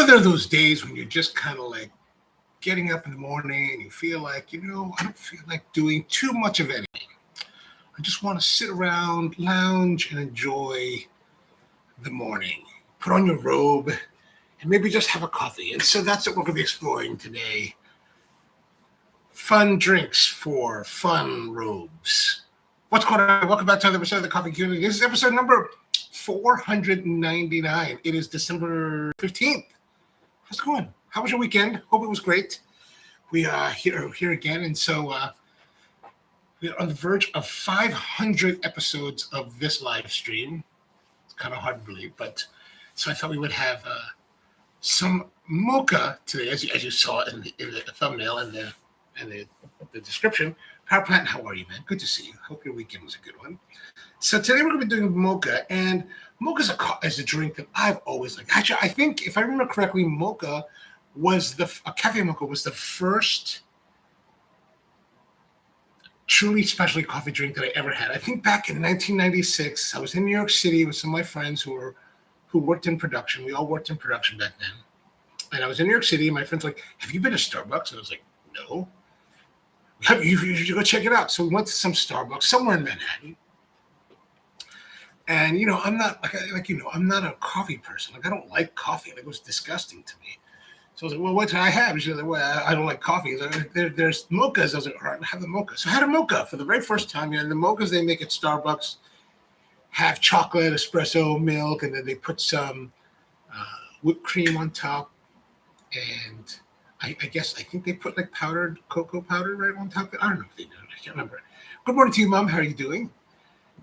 know, there are those days when you're just kind of like getting up in the morning and you feel like, I don't feel like doing too much of anything. I just want to sit around, lounge, and enjoy the morning. Put on your robe and maybe just have a coffee. And so that's what we're going to be exploring today. Fun drinks for fun robes. What's going on? Welcome back to another episode of the Coffee Community. This is episode number 499. It is December 15th. How's it going? How was your weekend? Hope it was great. We are here again, and so we're on the verge of 500 episodes of this live stream. It's kind of hard to believe, but so I thought we would have some mocha today, as you saw in the thumbnail and the description. Power Plant, how are you, man? Good to see you. Hope your weekend was a good one. So today we're going to be doing mocha, and mocha is a drink that I've always liked. Actually, I think if I remember correctly, mocha was a cafe mocha was the first truly specialty coffee drink that I ever had. I think back in 1996, I was in New York City with some of my friends who worked in production. We all worked in production back then. And I was in New York City, and my friends were like, "Have you been to Starbucks?" And I was like, "No." You should go check it out. So we went to some Starbucks somewhere in Manhattan. And I'm not I'm not a coffee person. Like, I don't like coffee. Like, it was disgusting to me. So I was like, "Well, what can I have?" She's like, "Well, I don't like coffee." Like, there's mochas. I was like, "All right, have the mocha." So I had a mocha for the very first time. The mochas they make at Starbucks have chocolate, espresso, milk, and then they put some whipped cream on top. And I think they put like powdered cocoa powder right on top of it. I don't know if they did. I can't remember. Good morning to you, Mom. How are you doing?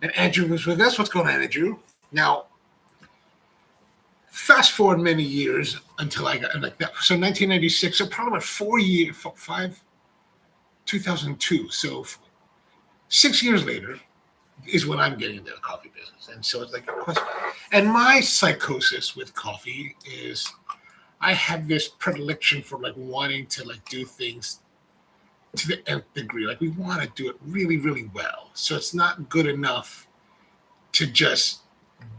And Andrew was with us. What's going on, Andrew? Now, fast forward many years until I got like that. So 1996, so probably about 2002. So 6 years later is when I'm getting into the coffee business. And so it's like a question. And my psychosis with coffee is I have this predilection for like wanting to like do things to the nth degree. Like, we want to do it really, really well. So it's not good enough to just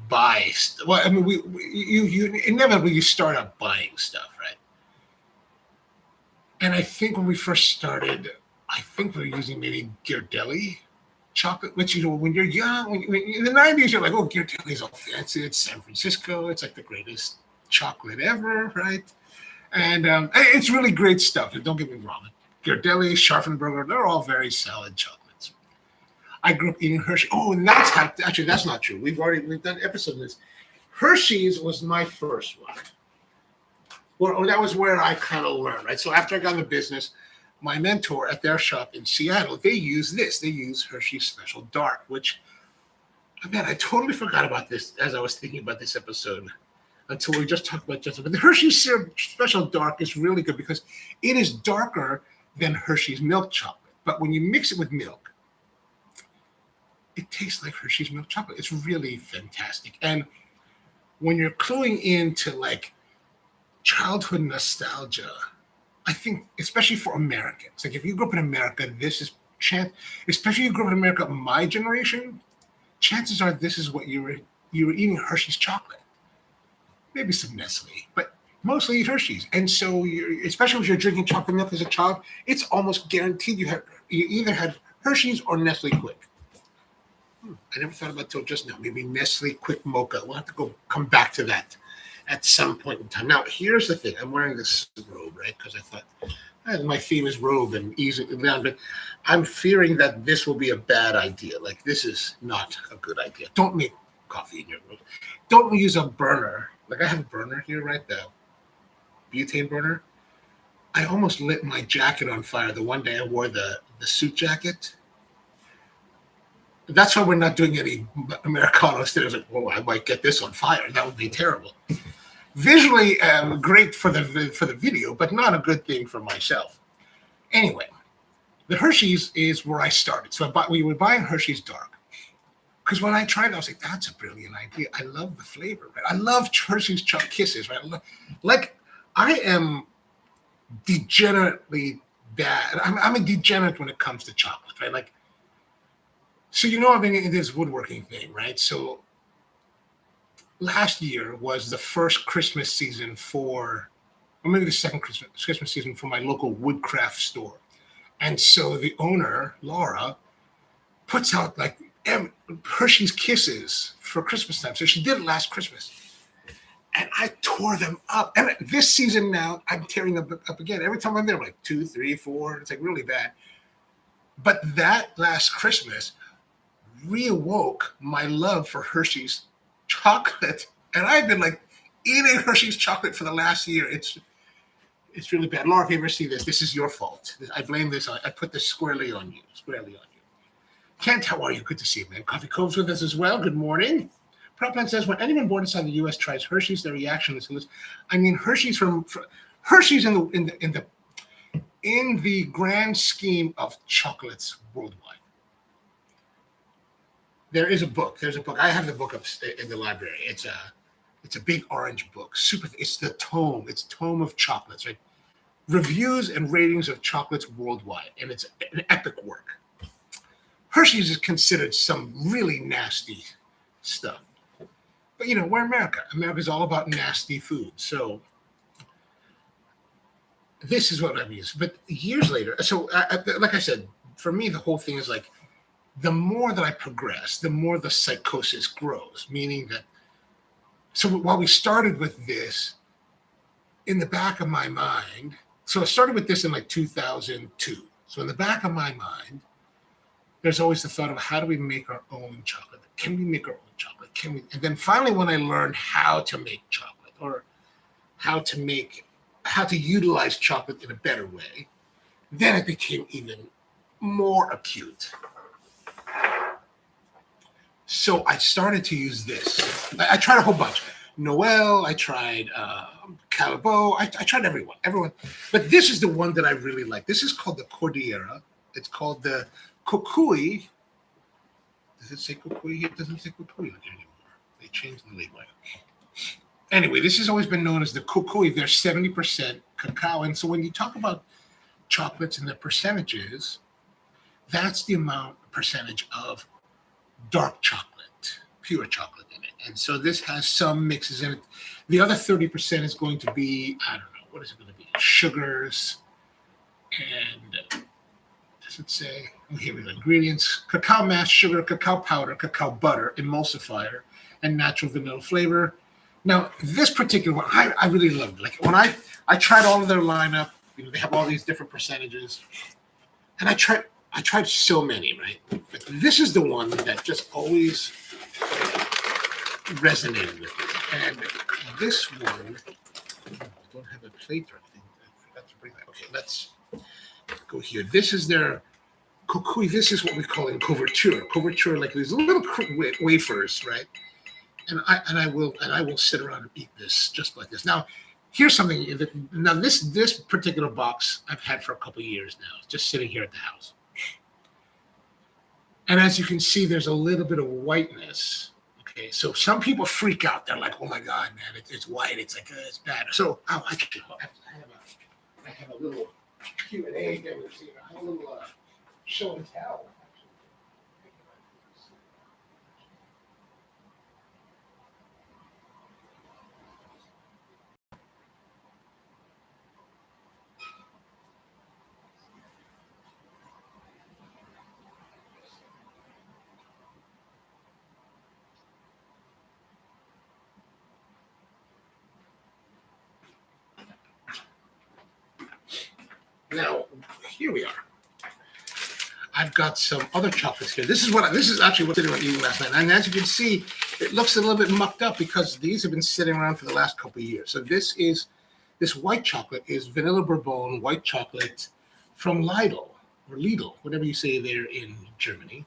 buy stuff. Well, I mean, you inevitably you start out buying stuff, right? And I think when we first started, I think we were using maybe Ghirardelli chocolate, which when you're young, in the 90s, you're like, "Oh, Ghirardelli's all fancy. It's San Francisco. It's like the greatest chocolate ever," right? And it's really great stuff. And don't get me wrong, Ghirardelli, Scharfenberger, they're all very solid chocolates. I grew up eating Hershey. Oh, and that's not true. We've done episodes of this. Hershey's was my first one. Well, that was where I kind of learned, right? So after I got in the business, my mentor at their shop in Seattle, they use this. They use Hershey's Special Dark, which, man, I totally forgot about this as I was thinking about this episode until we just talked about Justin. But the Hershey's Special Dark is really good because it is darker than Hershey's milk chocolate. But when you mix it with milk, it tastes like Hershey's milk chocolate. It's really fantastic. And when you're cluing into like childhood nostalgia, I think, especially for Americans, like if you grew up in America, especially if you grew up in America, my generation, chances are this is what you were eating Hershey's chocolate. Maybe some Nestle, but mostly Hershey's. And so, especially if you're drinking chocolate milk as a child, it's almost guaranteed you either had Hershey's or Nestle Quick. I never thought about it till just now. Maybe Nestle Quick Mocha. We'll have to come back to that at some point in time. Now, here's the thing. I'm wearing this robe, right? Because I thought my theme is robe and easy down, but I'm fearing that this will be a bad idea. Like, this is not a good idea. Don't make coffee in your robe. Don't use a burner. Like, I have a burner here, right? The butane burner. I almost lit my jacket on fire the one day I wore the suit jacket. That's why we're not doing any Americanos today. I was like, "Well, I might get this on fire. That would be terrible." Visually, great for the video, but not a good thing for myself. Anyway, the Hershey's is where I started. So we were buying Hershey's Dark. Because when I tried it, I was like, "That's a brilliant idea. I love the flavor, right? I love Hershey's Kisses, right? Like, I am degenerately bad. I'm a degenerate when it comes to chocolate, right? Like, so I've been in this woodworking thing, right? So last year was the first Christmas season for or maybe the second Christmas season for my local woodcraft store. And so the owner, Laura, puts out like Hershey's Kisses for Christmas time. So she did it last Christmas. And I tore them up. And this season now, I'm tearing them up again. Every time I'm there, like 2, 3, 4. It's like really bad. But that last Christmas reawoke my love for Hershey's chocolate. And I've been like eating Hershey's chocolate for the last year. It's really bad. Laura, if you ever see this, this is your fault. I blame this. I put this squarely on you. Kent, how are you? Good to see you, man. Coffee Cove's with us as well. Good morning. Proplan says, when anyone born inside the U.S. tries Hershey's, their reaction is this. I mean, Hershey's Hershey's in the grand scheme of chocolates worldwide. There is a book. There's a book. I have the book up in the library. It's a big orange book. It's the tome. It's tome of chocolates, right? Reviews and ratings of chocolates worldwide, and it's an epic work. Hershey's is considered some really nasty stuff. But, you know, we're America. America's all about nasty food. So this is what I've used. But years later, so like I said, for me, the whole thing is like, the more that I progress, the more the psychosis grows, meaning that, so while we started with this, in the back of my mind, so I started with this in like 2002. So in the back of my mind, there's always the thought of how do we make our own chocolate? Can we make our own chocolate? Can we? And then finally, when I learned how to make chocolate or how to utilize chocolate in a better way, then it became even more acute. So I started to use this. I tried a whole bunch. Noel, I tried Calabo, I tried everyone. But this is the one that I really like. This is called the Cordillera. It's called the Kukui. Does it say Kukui? It doesn't say Kukui anymore. They changed the label. Anyway, this has always been known as the Kukui. They're 70% cacao. And so when you talk about chocolates and the percentages, that's the percentage of dark chocolate, pure chocolate in it. And so this has some mixes in it. The other 30% is going to be, I don't know, what is it going to be? Sugars and, does it say? Oh, here we go. Ingredients: cacao mass, sugar, cacao powder, cacao butter, emulsifier, and natural vanilla flavor. Now, this particular one, I really loved. Like when I tried all of their lineup, you know, they have all these different percentages, and I tried so many, right? But this is the one that just always resonated with me. And this one, I don't have a plate or anything. I forgot to bring that. Okay, let's go here. This is their Kukui. This is what we call in couverture. Couverture, like these little wafers, right? And I will sit around and eat this just like this. Now, here's something. Now, this particular box I've had for a couple of years now. It's just sitting here at the house. And as you can see, there's a little bit of whiteness. Okay, so some people freak out. They're like, "Oh my God, man, it's white. It's like it's bad." So, I have a little Q&A demonstration. I have a little show and tell. Now, here we are. I've got some other chocolates here. This is actually what I was eating last night. And as you can see, it looks a little bit mucked up because these have been sitting around for the last couple of years. So this white chocolate is vanilla bourbon white chocolate from Lidl or Lidl, whatever you say there in Germany.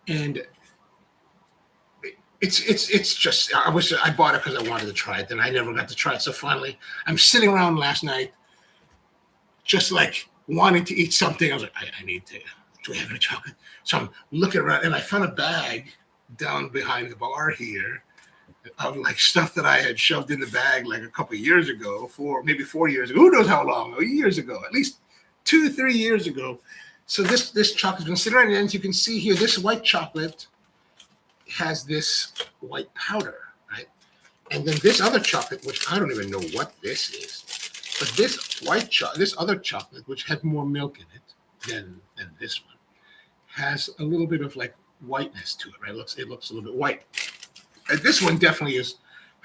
And it's just, I bought it because I wanted to try it, and I never got to try it. So finally, I'm sitting around last night, just like wanting to eat something. I was like, I need to. Do we have any chocolate? So I'm looking around, and I found a bag down behind the bar here of like stuff that I had shoved in the bag like a couple of years ago, maybe 4 years ago. Who knows how long? Years ago, at least 2-3 years ago. So this chocolate's been sitting around, and as you can see here, this white chocolate has this white powder, right? And then this other chocolate, which I don't even know what this is. But this this other chocolate, which has more milk in it than this one, has a little bit of like whiteness to it, right? It looks a little bit white. And this one definitely has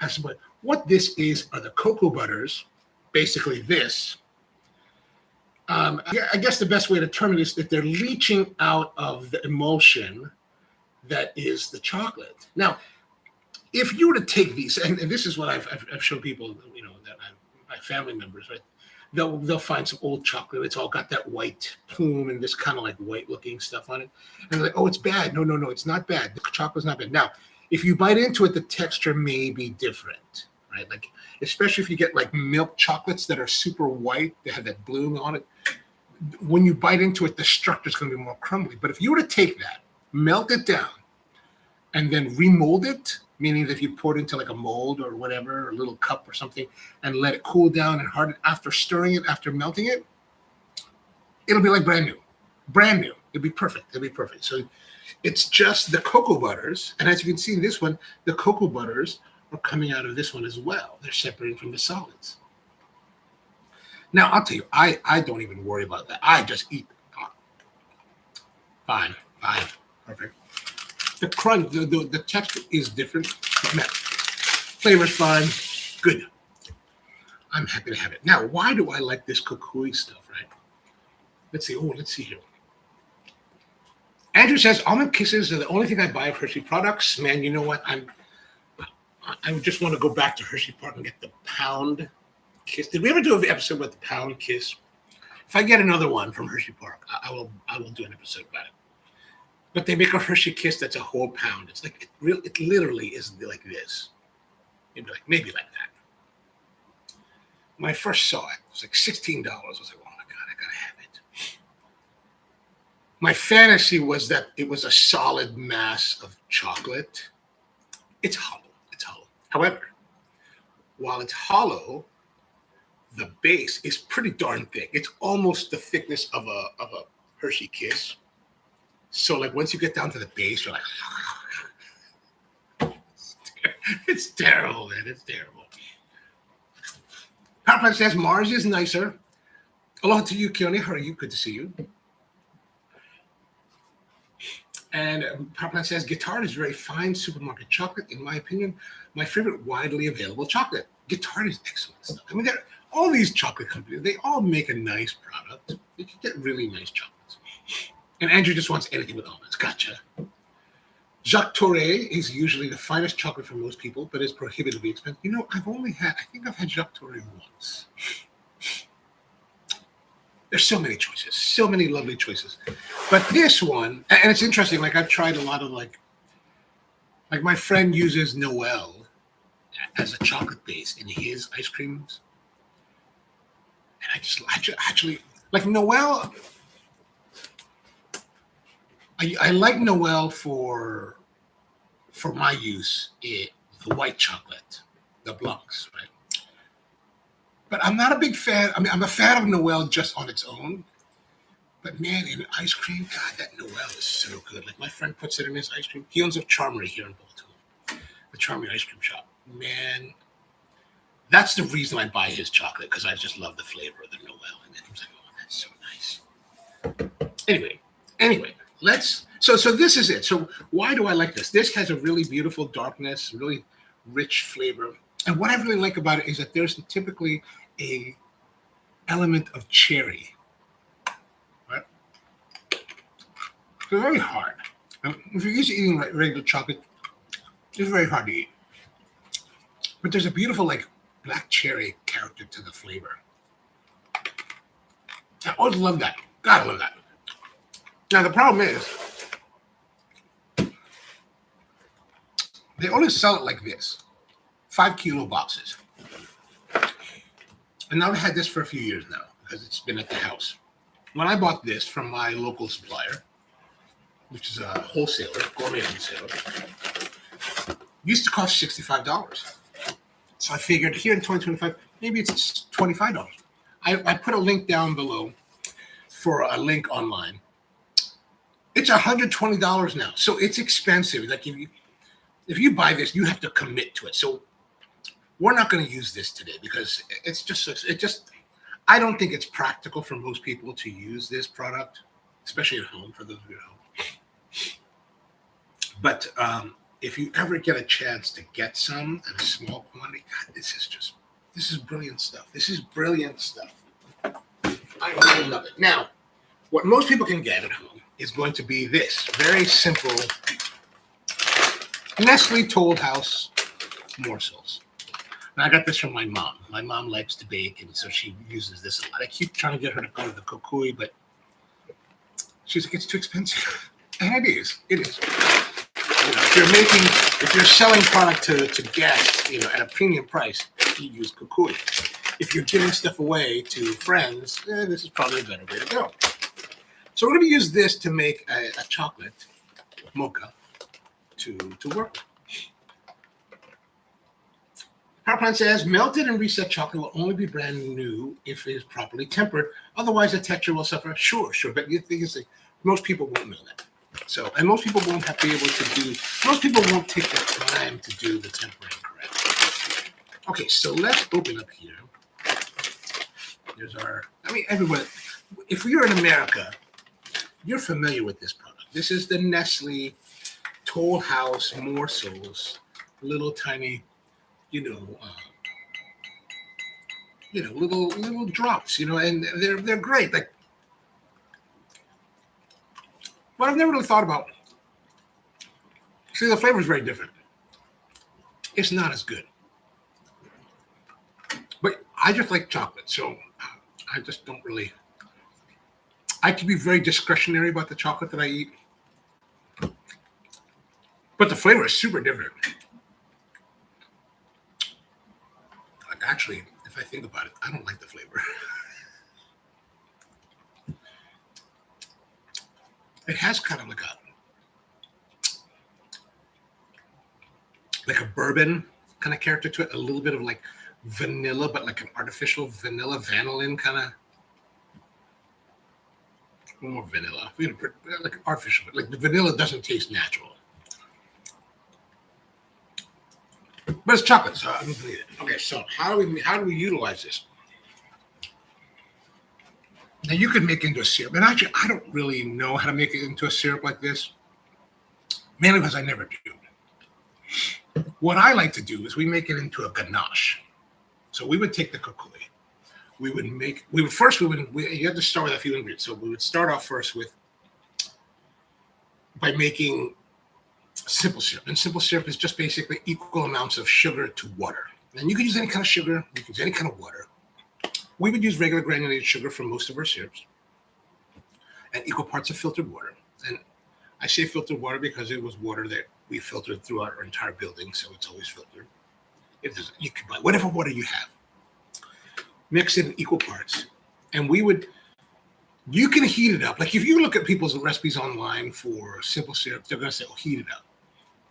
some white. What this is are the cocoa butters, basically this. I guess the best way to term it is that they're leaching out of the emulsion that is the chocolate. Now, if you were to take these, and this is what I've shown people, that my family members, right? They'll find some old chocolate. It's all got that white plume and this kind of like white looking stuff on it. And they're like, oh, it's bad. No, it's not bad. The chocolate's not bad. Now, if you bite into it, the texture may be different, right? Like, especially if you get like milk chocolates that are super white, they have that bloom on it. When you bite into it, the structure is going to be more crumbly. But if you were to take that, melt it down, and then remold it, meaning that if you pour it into like a mold or whatever, a little cup or something, and let it cool down and harden after stirring it, after melting it, it'll be like brand new. Brand new. It'll be perfect. So it's just the cocoa butters. And as you can see in this one, the cocoa butters are coming out of this one as well. They're separated from the solids. Now, I'll tell you, I don't even worry about that. I just eat them. Fine. Perfect. The crunch, the texture is different. Flavor's fine. Good. I'm happy to have it. Now, why do I like this cocoa stuff, right? Let's see here. Andrew says, almond kisses are the only thing I buy of Hershey products. Man, you know what? I just want to go back to Hershey Park and get the pound kiss. Did we ever do an episode about the pound kiss? If I get another one from Hershey Park, I will do an episode about it. But they make a Hershey Kiss that's a whole pound. It's like it literally is like this. Maybe like that. When I first saw it, it was like $16. I was like, oh my God, I gotta have it. My fantasy was that it was a solid mass of chocolate. It's hollow. However, while it's hollow, the base is pretty darn thick. It's almost the thickness of a Hershey Kiss. So, like, once you get down to the base, you're like, it's terrible, man. It's terrible. Power says Mars is nicer. Aloha to you, Keone. How are you? Good to see you. And Power says Guittard is very fine supermarket chocolate, in my opinion. My favorite widely available chocolate. Guittard is excellent stuff. I mean, all these chocolate companies, they all make a nice product. You can get really nice chocolates. And Andrew just wants anything with almonds. Gotcha. Jacques Torre is usually the finest chocolate for most people, but is prohibitively expensive. I think I've had Jacques Torre once. There's so many choices, so many lovely choices. But this one, and it's interesting, like I've tried a lot of like my friend uses Noel as a chocolate base in his ice creams. And I actually like Noel. I like Noel for my use, the white chocolate, the Blancs, right? But I'm not a big fan. I mean, I'm a fan of Noel just on its own. But man, in ice cream, God, that Noel is so good. Like my friend puts it in his ice cream. He owns a Charmery here in Baltimore, the Charmery ice cream shop. Man, that's the reason I buy his chocolate, because I just love the flavor of the Noel. And then he was like, oh, that's so nice. Anyway. So this is it. So why do I like this? This has a really beautiful darkness, really rich flavor. And what I really like about it is that there's typically a element of cherry. Right? It's very hard. If you're used to eating regular chocolate, it's very hard to eat. But there's a beautiful like black cherry character to the flavor. I always love that. Gotta love that. Now, the problem is, they only sell it like this, 5 kilo boxes. And now I've had this for a few years now, because it's been at the house. When I bought this from my local supplier, which is a wholesaler, gourmet wholesaler, it used to cost $65. So I figured here in 2025, maybe it's $25. I put a link down below for a link online. It's $120 now, so it's expensive. Like if you buy this, you have to commit to it. So we're not going to use this today because it's just I don't think it's practical for most people to use this product, especially at home, for those of you at home. But if you ever get a chance to get some in a small quantity, God, this is brilliant stuff. This is brilliant stuff. I really love it. Now, what most people can get at home is going to be this very simple Nestle Toll House morsels. And I got this from my mom. My mom likes to bake, and so she uses this a lot. I keep trying to get her to go to the CQA, but she's like, it's too expensive. And it is. It is. If you're selling product to guests, at a premium price, you use CQA. If you're giving stuff away to friends, this is probably a better way to go. So we're going to use this to make a chocolate mocha to work with. Power plant says melted and reset chocolate will only be brand new if it is properly tempered. Otherwise, the texture will suffer. Sure. But the thing is, most people won't know that. So, and most people won't most people won't take the time to do the tempering correctly. Okay, so let's open up here. There's everyone, if you're in America, you're familiar with this product. This is the Nestle Toll House morsels, little tiny, little drops, and they're great. Like, but I've never really thought about. See, the flavor is very different. It's not as good, but I just like chocolate, so I just don't really. I can be very discretionary about the chocolate that I eat, but the flavor is super different. Like, actually, if I think about it, I don't like the flavor. It has kind of like a bourbon kind of character to it, a little bit of like vanilla, but like an artificial vanillin kind of. More vanilla, like artificial, but like the vanilla doesn't taste natural. But it's chocolate, so I'm gonna eat it. Okay, so how do we utilize this? Now you could make it into a syrup, and actually I don't really know how to make it into a syrup like this, mainly because I never do. What I like to do is we make it into a ganache. So we would take the cocoa. You have to start with a few ingredients. So we would start off first by making simple syrup. And simple syrup is just basically equal amounts of sugar to water. And you can use any kind of sugar, you can use any kind of water. We would use regular granulated sugar for most of our syrups and equal parts of filtered water. And I say filtered water because it was water that we filtered throughout our entire building, so it's always filtered. You can buy whatever water you have. Mix it in equal parts. And you can heat it up. Like if you look at people's recipes online for simple syrup, they're going to say, heat it up.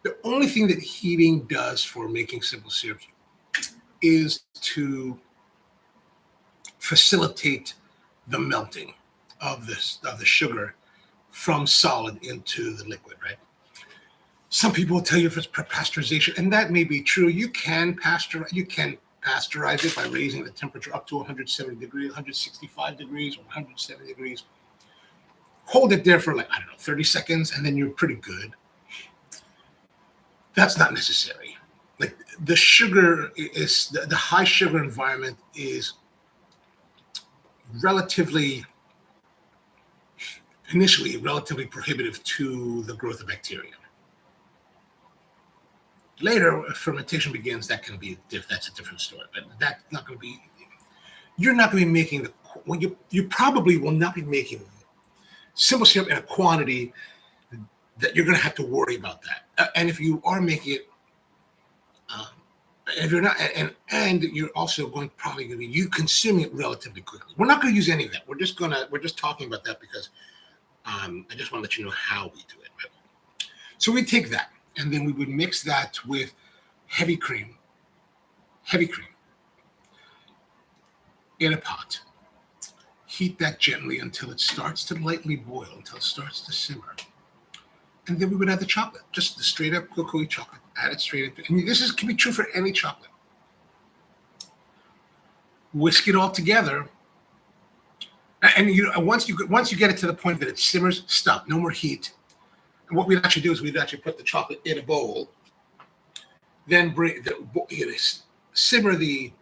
The only thing that heating does for making simple syrups is to facilitate the melting of the sugar from solid into the liquid, right? Some people will tell you if it's pasteurization, and that may be true. You can pasteurize it by raising the temperature up to 170 degrees, 165 degrees, or 170 degrees. Hold it there for 30 seconds, and then you're pretty good. That's not necessary. Like the sugar is the high sugar environment is initially relatively prohibitive to the growth of bacteria. Later, if fermentation begins, that's a different story. But that's not going to be. You're not going to be making you probably will not be making simple syrup in a quantity that you're going to have to worry about that. And if you are making it, if you're not, and you're also probably going to be you consuming it relatively quickly. We're not going to use any of that. We're just talking about that because I just want to let you know how we do it. Right? So we take that. And then we would mix that with heavy cream in a pot. Heat that gently until it starts to lightly boil, until it starts to simmer. And then we would add the chocolate, just the straight up cocoa chocolate. Add it straight into, and this can be true for any chocolate. Whisk it all together And once you get it to the point that it simmers, stop. No more heat. And what we'd actually do is we'd actually put the chocolate in a bowl, then simmer the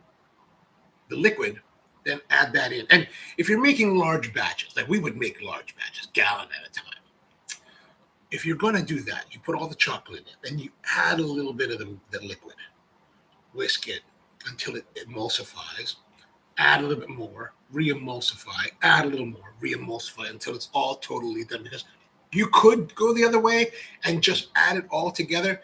liquid, then add that in. And if you're making large batches, like we would make large batches, gallon at a time. If you're going to do that, you put all the chocolate in it, then you add a little bit of the liquid, whisk it until it emulsifies, add a little bit more, re-emulsify, add a little more, re-emulsify until it's all totally done. Because you could go the other way and just add it all together.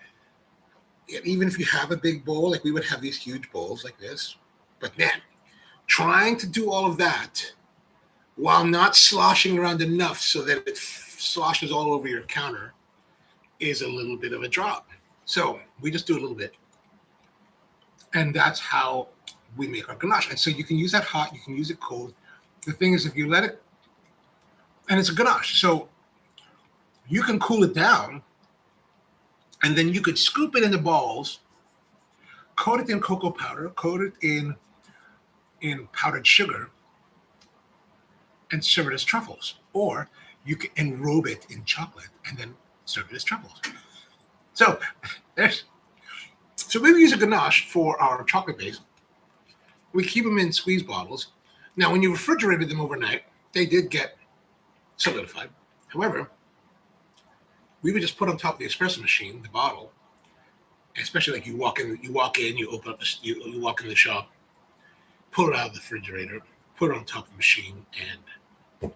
And even if you have a big bowl, like we would have these huge bowls like this. But man, trying to do all of that while not sloshing around enough so that it sloshes all over your counter is a little bit of a job. So we just do a little bit. And that's how we make our ganache. And so you can use that hot, you can use it cold. The thing is, if you let it, and it's a ganache, so you can cool it down, and then you could scoop it into balls, coat it in cocoa powder, coat it in powdered sugar, and serve it as truffles. Or you can enrobe it in chocolate and then serve it as truffles. So we use a ganache for our chocolate base. We keep them in squeeze bottles. Now, when you refrigerated them overnight, they did get solidified. However, we would just put on top of the espresso machine the bottle, especially like you walk in, you open up, you walk in the shop, pull it out of the refrigerator, put it on top of the machine, and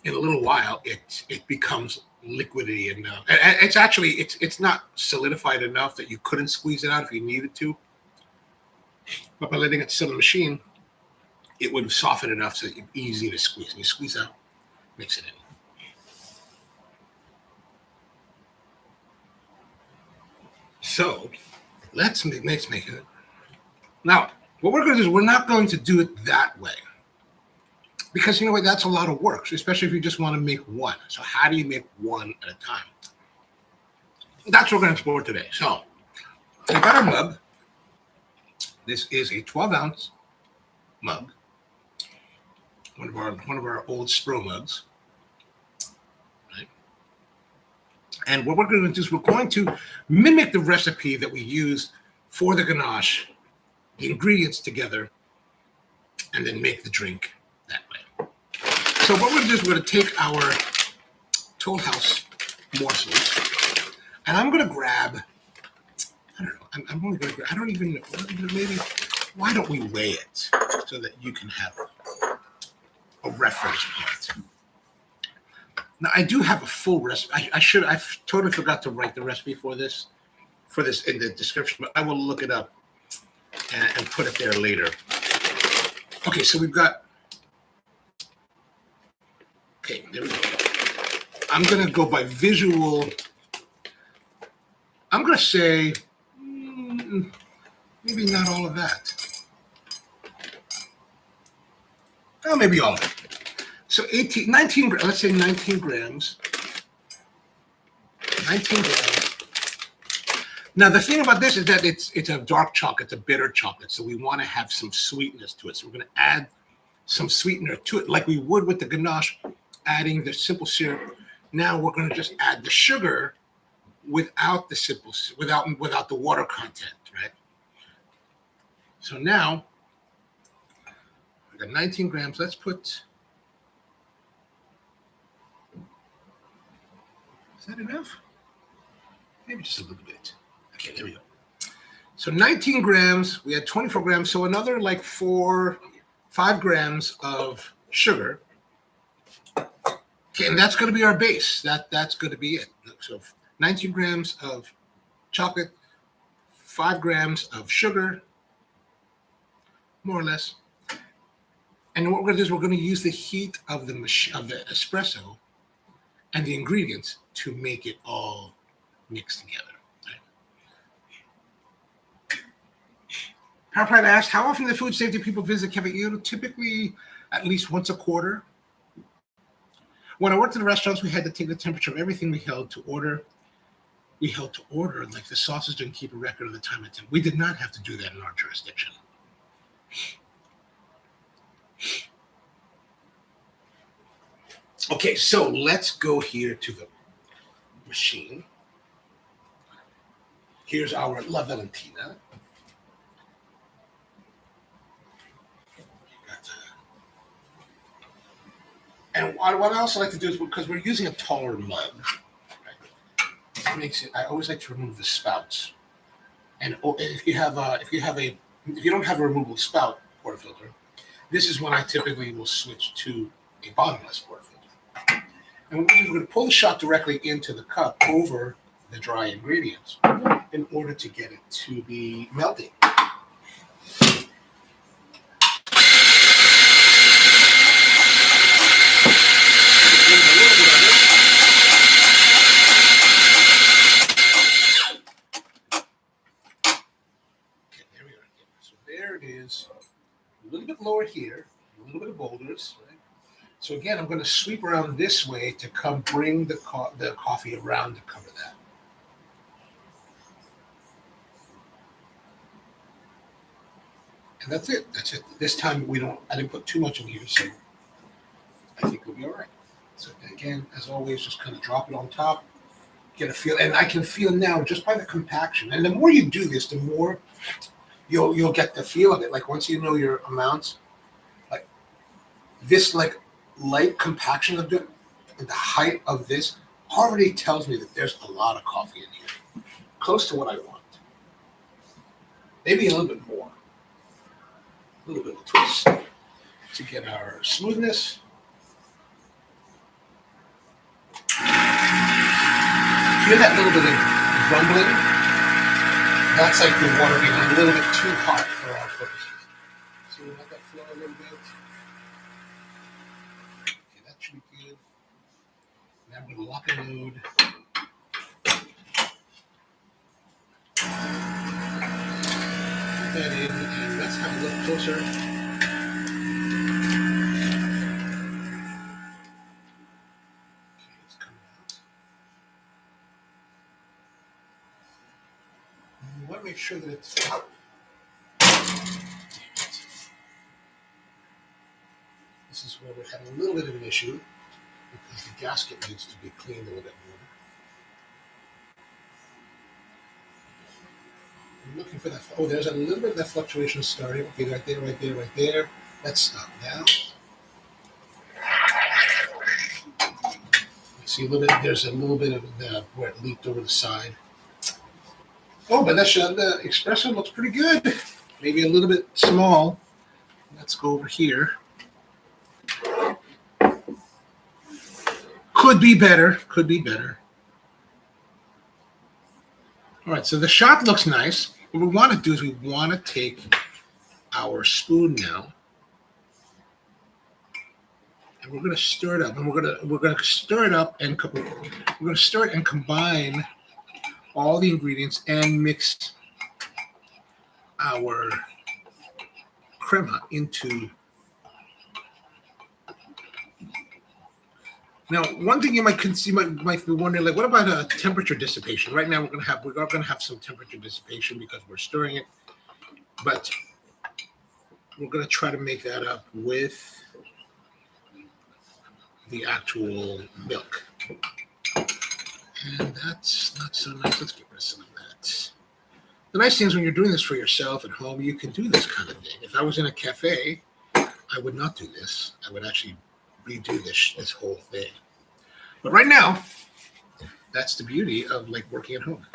in a little while, it becomes liquidy enough. And it's actually it's not solidified enough that you couldn't squeeze it out if you needed to. But by letting it sit on the machine, it would soften enough so it's easy to squeeze. And you squeeze out, mix it in. So let's make it. Now, what we're going to do is we're not going to do it that way. Because you know what, that's a lot of work, especially if you just want to make one. So how do you make one at a time? That's what we're going to explore today. So I got our mug. This is a 12-ounce mug, one of our old Spro mugs. Right? And what we're going to do is we're going to mimic the recipe that we use for the ganache, the ingredients together, and then make the drink that way. So what we're going to do is we're going to take our Toll House morsels, and I'm going to grab, I don't know, I'm only going to grab, I don't even know, maybe, why don't we weigh it so that you can have a reference point. Now, I do have a full recipe. I've totally forgot to write the recipe for this in the description, but I will look it up and put it there later. Okay, so we've got, okay, there we go. I'm going to go by visual. I'm going to say maybe not all of that. Oh, maybe all of it. So 19, let's say 19 grams. 19 grams. Now, the thing about this is that it's a dark chocolate, it's a bitter chocolate, so we want to have some sweetness to it. So we're going to add some sweetener to it, like we would with the ganache, adding the simple syrup. Now we're going to just add the sugar without the simple, without the water content, right? So now I got 19 grams. Let's put. Is that enough? Maybe just a little bit. Okay, there we go. So 19 grams, we had 24 grams, so another like 5 grams of sugar. Okay, and that's going to be our base. That's going to be it. So 19 grams of chocolate, 5 grams of sugar, more or less. And what we're going to do is we're going to use the heat of the espresso and the ingredients to make it all mixed together. PowerPoint asked, how often do food safety people visit Cafe? Typically at least once a quarter. When I worked in the restaurants, we had to take the temperature of everything we held to order. We held to order, like the sausage, and keep a record of the time and temp. We did not have to do that in our jurisdiction. Okay, so let's go here to the machine. Here's our La Valentina. And what I also like to do is, because we're using a taller mug, right, it makes it. I always like to remove the spouts. And if you don't have a removable spout portafilter, this is when I typically will switch to a bottomless portafilter. And we're going to pull the shot directly into the cup over the dry ingredients in order to get it to be melting. There it is, a little bit lower here, a little bit of boulders. Right? So again, I'm going to sweep around this way to come bring the coffee around to cover that. And that's it. That's it. This time I didn't put too much in here, so I think we'll be all right. So again, as always, just kind of drop it on top, get a feel, and I can feel now just by the compaction. And the more you do this, the more you'll get the feel of it. Like once you know your amounts, like this, like light compaction of it, and the height of this already tells me that there's a lot of coffee in here, close to what I want. Maybe a little bit more, a little bit of a twist to get our smoothness. Hear that little bit of rumbling? That's like the water being a little bit too hot for our purposes. So we'll let that flow a little bit. Okay, that should be good. Now I'm going to lock and load. Put that in, and let's have a look closer. Okay, it's coming out. And we want to make sure that it's out. This is where we're having a little bit of an issue because the gasket needs to be cleaned a little bit more. I'm looking for that. Oh, there's a little bit of that fluctuation starting. Okay, right there, right there, right there. Let's stop now. See a little bit. There's a little bit of where it leaked over the side. Oh, but the espresso looks pretty good. Maybe a little bit small. Let's go over here. Could be better. Could be better. All right, so the shot looks nice. What we want to do is we want to take our spoon now, and we're going to stir it up. And we're going to stir it up, and we're going to stir it and combine all the ingredients and mix our crema into. Now, one thing you might be wondering, like, what about temperature dissipation? Right now, we're going to have some temperature dissipation because we're stirring it, but we're going to try to make that up with the actual milk. And that's not so nice. Let's get rid of some of that. The nice thing is when you're doing this for yourself at home, you can do this kind of thing. If I was in a cafe, I would not do this. I would actually redo this whole thing. But right now, that's the beauty of like working at home.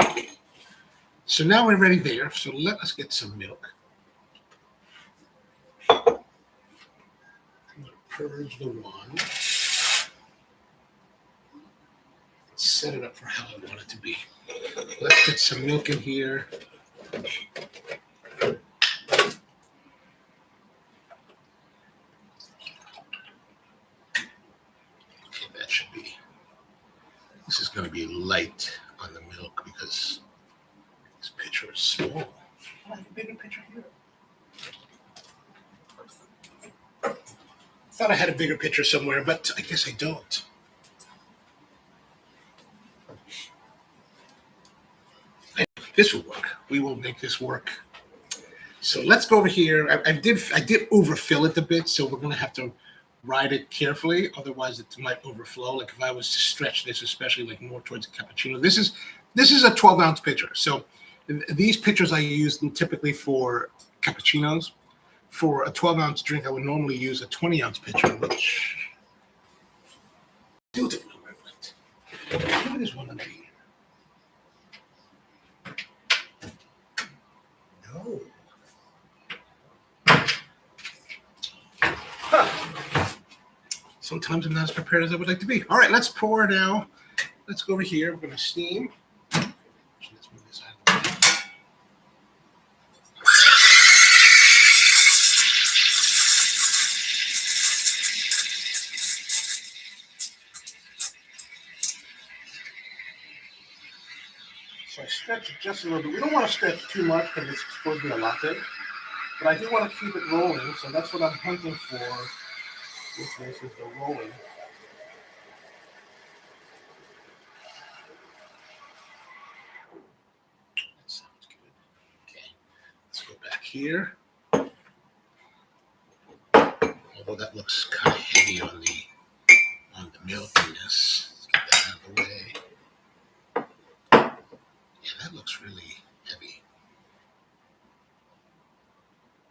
So now we're ready there. So let us get some milk. I'm going to purge the wand. Set it up for how I want it to be. Let's get some milk in here. That should be. This is going to be light on the milk because this pitcher is small. I have a bigger pitcher here. Thought I had a bigger pitcher somewhere, but I guess I don't. This will work. We will make this work. So let's go over here. I did overfill it a bit, so we're going to have to ride it carefully, otherwise it might overflow. Like if I was to stretch this, especially like more towards a cappuccino, this is a 12-ounce pitcher. So these pitchers I use them typically for cappuccinos. For a 12-ounce drink, I would normally use a 20-ounce pitcher, which do take a moment. There's one under here. No. Sometimes I'm not as prepared as I would like to be. All right, let's pour now. Let's go over here. We're going to steam. Let's move this out of the way. So I stretch it just a little bit. We don't want to stretch too much because it's supposed to be a latte. But I do want to keep it rolling, so that's what I'm hunting for. This is the rolling. That sounds good. Okay, let's go back here. Although that looks kind of heavy on the milkiness. Let's get that out of the way. Yeah, that looks really heavy.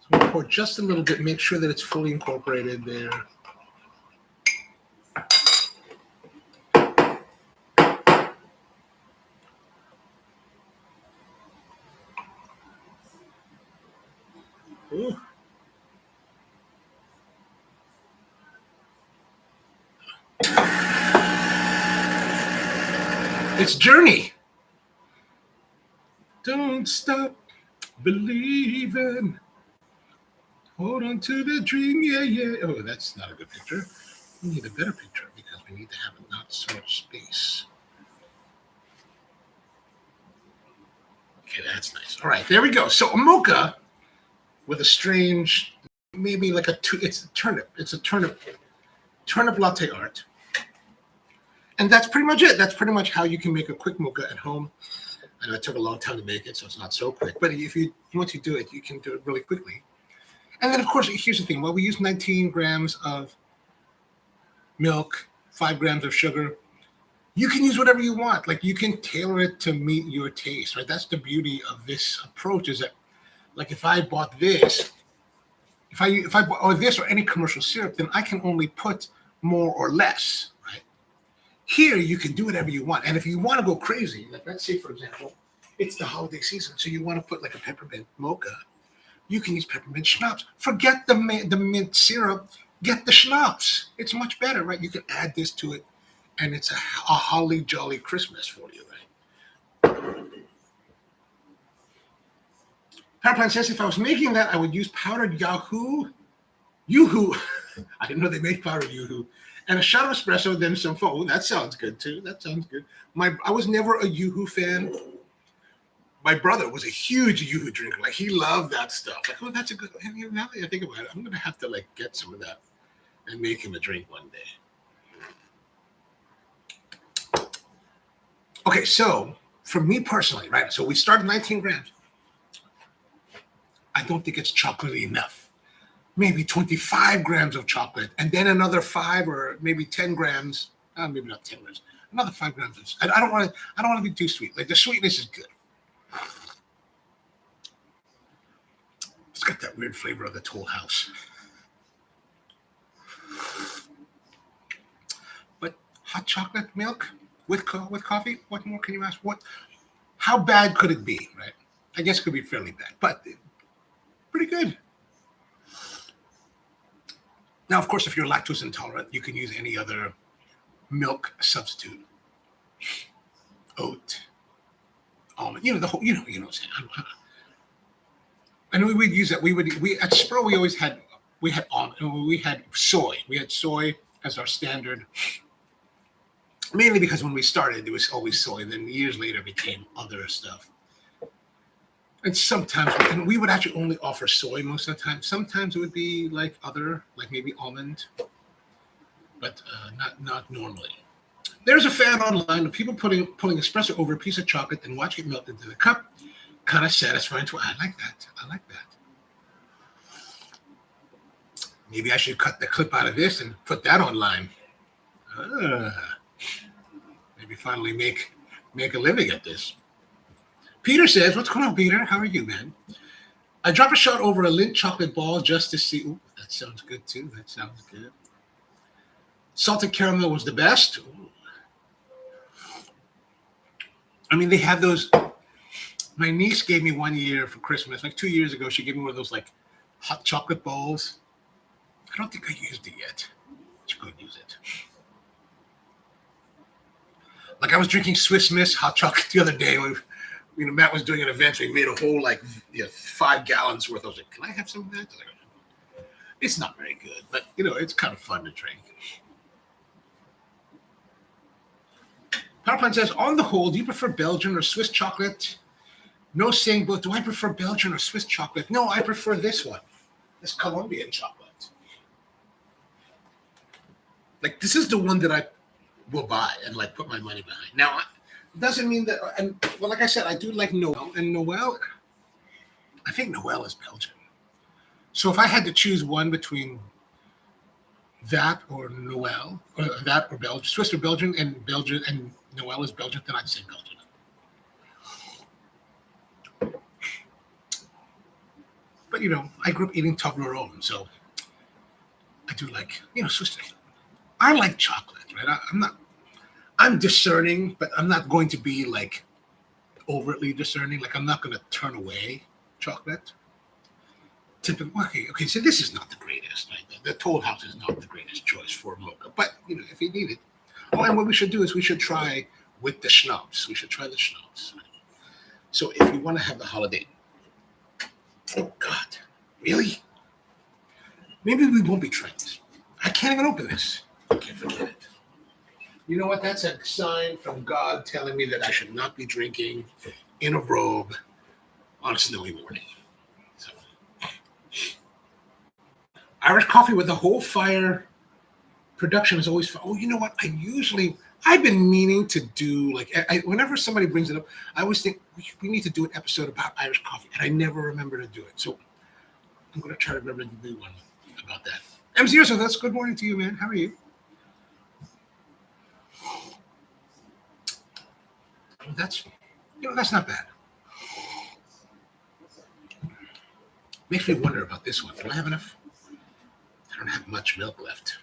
So I'm going to pour just a little bit, make sure that it's fully incorporated there. Ooh. It's Journey. Don't stop believing. Hold on to the dream, yeah, yeah. Oh, that's not a good picture. We need a better picture because we need to have not so much space. Okay, that's nice. All right, there we go. So a mocha with a strange, maybe like it's a turnip. It's a turnip latte art. And that's pretty much it. That's pretty much how you can make a quick mocha at home. I know it took a long time to make it, so it's not so quick. But once you do it, you can do it really quickly. And then, of course, here's the thing. Well, we use 19 grams of milk, 5 grams of sugar. You can use whatever you want. Like, you can tailor it to meet your taste, right? That's the beauty of this approach is that, like, if I bought this, if I bought this or any commercial syrup, then I can only put more or less, right? Here, you can do whatever you want. And if you want to go crazy, like let's say, for example, it's the holiday season, so you want to put like a peppermint mocha, you can use peppermint schnapps. Forget the mint syrup, get the schnapps. It's much better, right? You can add this to it, and it's a holly jolly Christmas for you, right? Powerplant says if I was making that, I would use powdered Yoo-hoo. I didn't know they make powdered Yoo-hoo. And a shot of espresso, then some foam. Oh, that sounds good too. That sounds good. I was never a Yoo-hoo fan. My brother was a huge Yoo-hoo drinker. Like he loved that stuff. Like, oh, that's a good. Now that I think about it, I'm gonna have to like get some of that and make him a drink one day. Okay, so for me personally, right? So we started 19 grams. I don't think it's chocolatey enough. Maybe 25 grams of chocolate, and then another 5 or maybe 10 grams. Maybe not 10 grams. Another 5 grams of. I don't want to be too sweet. Like the sweetness is good. It's got that weird flavor of the Toll House. But hot chocolate milk with coffee. What more can you ask? How bad could it be? Right? I guess it could be fairly bad, but pretty good. Now, of course, if you're lactose intolerant, you can use any other milk substitute. Oat, almond, the whole, what I'm saying. And we would use that. We at Spro we always had almond, we had soy. We had soy as our standard. Mainly because when we started, there was always soy. And then years later, it became other stuff. And sometimes, we would actually only offer soy most of the time. Sometimes it would be like maybe almond, but not normally. There's a fan online of people pulling espresso over a piece of chocolate and watching it melt into the cup. Kind of satisfying. I like that. Maybe I should cut the clip out of this and put that online. Maybe finally make a living at this. Peter says, what's going on, Peter? How are you, man? I dropped a shot over a Lindt chocolate ball just to see. Ooh, that sounds good, too. That sounds good. Salted caramel was the best. Ooh. I mean, they have those. My niece gave me one year for Christmas, like 2 years ago. She gave me one of those, like, hot chocolate bowls. I don't think I used it yet. Should go use it. Like, I was drinking Swiss Miss hot chocolate the other day when Matt was doing an event. So he made a whole 5 gallons worth. I was like, can I have some of that? It's not very good, but it's kind of fun to drink. PowerPoint says, on the whole, do you prefer Belgian or Swiss chocolate? No saying both. Do I prefer Belgian or Swiss chocolate? No, I prefer this one. This Colombian chocolate. Like, this is the one that I will buy and put my money behind. Now, it doesn't mean that, like I said, I do like Noel, and Noel, I think Noel is Belgian. So if I had to choose one between that or Noel, or that or Belgian, Swiss or Belgian, and Noel is Belgian, then I'd say Belgian. But I grew up eating Toblerone, so I do like Swiss. I like chocolate, right? I'm discerning, but I'm not going to be overtly discerning. Like, I'm not going to turn away chocolate. Typically, okay. So this is not the greatest, right? The Toll House is not the greatest choice for mocha, but if you need it. Oh, and what we should do is we should try with the schnapps. We should try the schnapps. So if you want to have the holiday, oh God, really? Maybe we won't be trying this. I can't even open this. Okay, forget it. You know what? That's a sign from God telling me that I should not be drinking in a robe on a snowy morning. So, Irish coffee with the whole fire production is always fun. Oh, you know what? I've been meaning to do, whenever somebody brings it up, I always think we need to do an episode about Irish coffee, and I never remember to do it. So I'm going to try to remember to do one about that. M0, so that's good morning to you, man. How are you? That's not bad. Makes me wonder about this one. Do I have enough? I don't have much milk left.